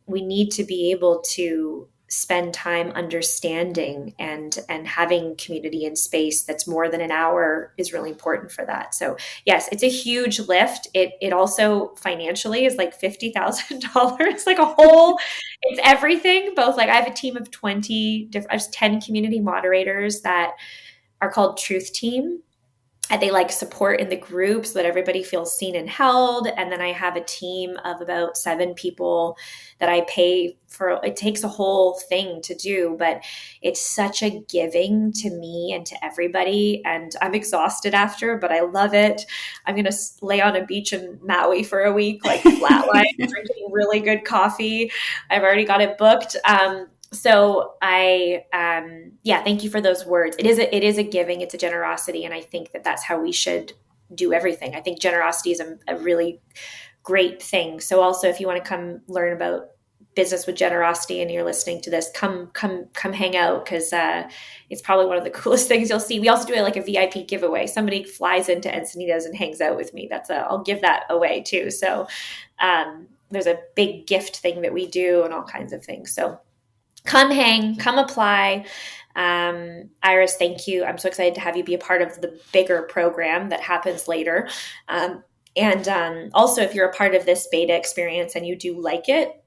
Speaker 2: we need to be able to spend time understanding and having community and space that's more than an hour is really important for that. So yes, it's a huge lift. It also financially is like $50,000, like a whole, it's everything. Both, like, I have a team of 10 community moderators that are called Truth Team. they like support in the group so that everybody feels seen and held. And then I have a team of about 7 people that I pay for. It takes a whole thing to do, but it's such a giving to me and to everybody. And I'm exhausted after, but I love it. I'm going to lay on a beach in Maui for a week, like flatline, drinking really good coffee. I've already got it booked. So thank you for those words. It is a giving, it's a generosity. And I think that that's how we should do everything. I think generosity is a really great thing. So also, if you want to come learn about business with generosity and you're listening to this, come hang out, because it's probably one of the coolest things you'll see. We also do like a VIP giveaway. Somebody flies into Encinitas and hangs out with me. I'll give that away too. So there's a big gift thing that we do and all kinds of things. So come hang, come apply. Iris, thank you. I'm so excited to have you be a part of the bigger program that happens later. Also, if you're a part of this beta experience and you do like it,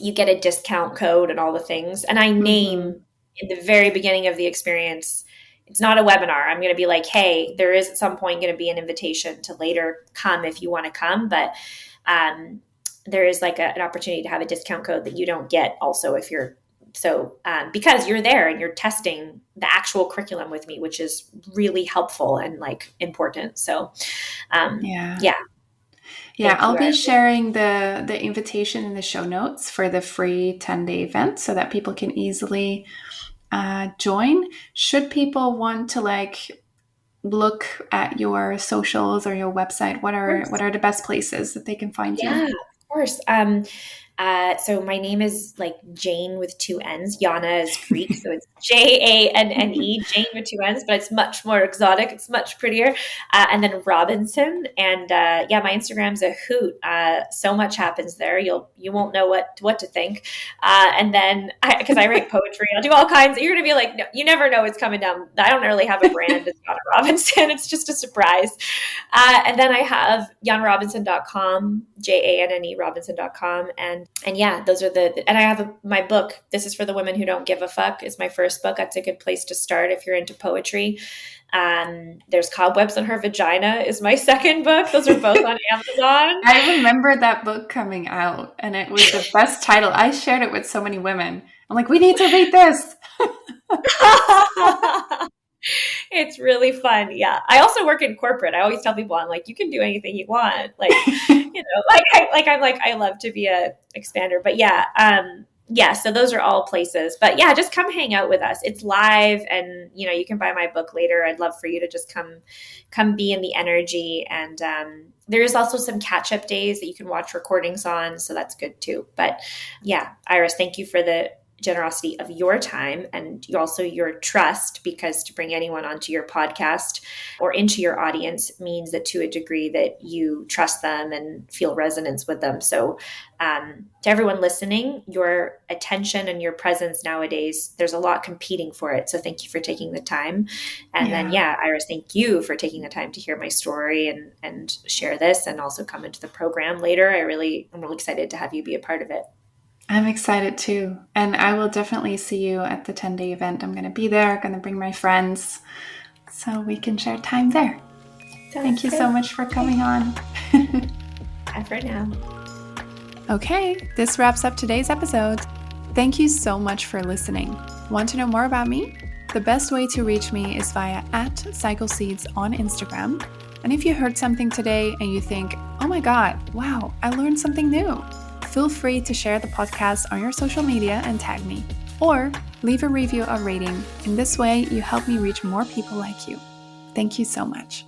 Speaker 2: you get a discount code and all the things. And I name in the very beginning of the experience, it's not a webinar. I'm going to be like, hey, there is at some point going to be an invitation to later come if you want to come. But there is like an opportunity to have a discount code that you don't get also if you're because you're there and you're testing the actual curriculum with me, which is really helpful and like important. So,
Speaker 1: Yeah, I'll be sharing the invitation in the show notes for the free 10-day event so that people can easily join. Should people want to like look at your socials or your website, what are the best places that they can find you?
Speaker 2: Yeah, of course. So my name is like Jane with 2 N's. Janne is Greek, so it's Janne, Jane with 2 N's, but it's much more exotic. It's much prettier. And then Robinson, and my Instagram's a hoot. So much happens there. You won't know what to think. And then because I write poetry, I'll do all kinds. You're gonna be like, no, you never know what's coming down. I don't really have a brand. It's Janne Robinson. It's just a surprise. And then I have JanneRobinson.com, JANNE Robinson.com, and yeah, those are and I have my book. This is for the women who don't give a fuck. Is my first book. That's a good place to start if you're into poetry. There's Cobwebs on Her Vagina is my second book. Those are both on Amazon.
Speaker 1: I remember that book coming out and it was the best title. I shared it with so many women. I'm like, we need to read this.
Speaker 2: It's really fun. Yeah. I also work in corporate. I always tell people, I'm like, you can do anything you want. Like, I love to be a expander, but so those are all places, but yeah, just come hang out with us. It's live and, you can buy my book later. I'd love for you to just come be in the energy. And, there is also some catch-up days that you can watch recordings on. So that's good too. But yeah, Iris, thank you for the generosity of your time and also your trust, because to bring anyone onto your podcast or into your audience means that to a degree that you trust them and feel resonance with them. So to everyone listening, your attention and your presence nowadays, there's a lot competing for it. So thank you for taking the time. And then, Iris, thank you for taking the time to hear my story and share this and also come into the program later. I'm really excited to have you be a part of it.
Speaker 1: I'm excited too. And I will definitely see you at the 10-day event. I'm going to be there, going to bring my friends so we can share time there. Thank you so much for coming on.
Speaker 2: Bye for now.
Speaker 1: Okay, this wraps up today's episode. Thank you so much for listening. Want to know more about me? The best way to reach me is via @CycleSeeds on Instagram. And if you heard something today and you think, oh my God, wow, I learned something new, feel free to share the podcast on your social media and tag me, or leave a review or rating. In this way, you help me reach more people like you. Thank you so much.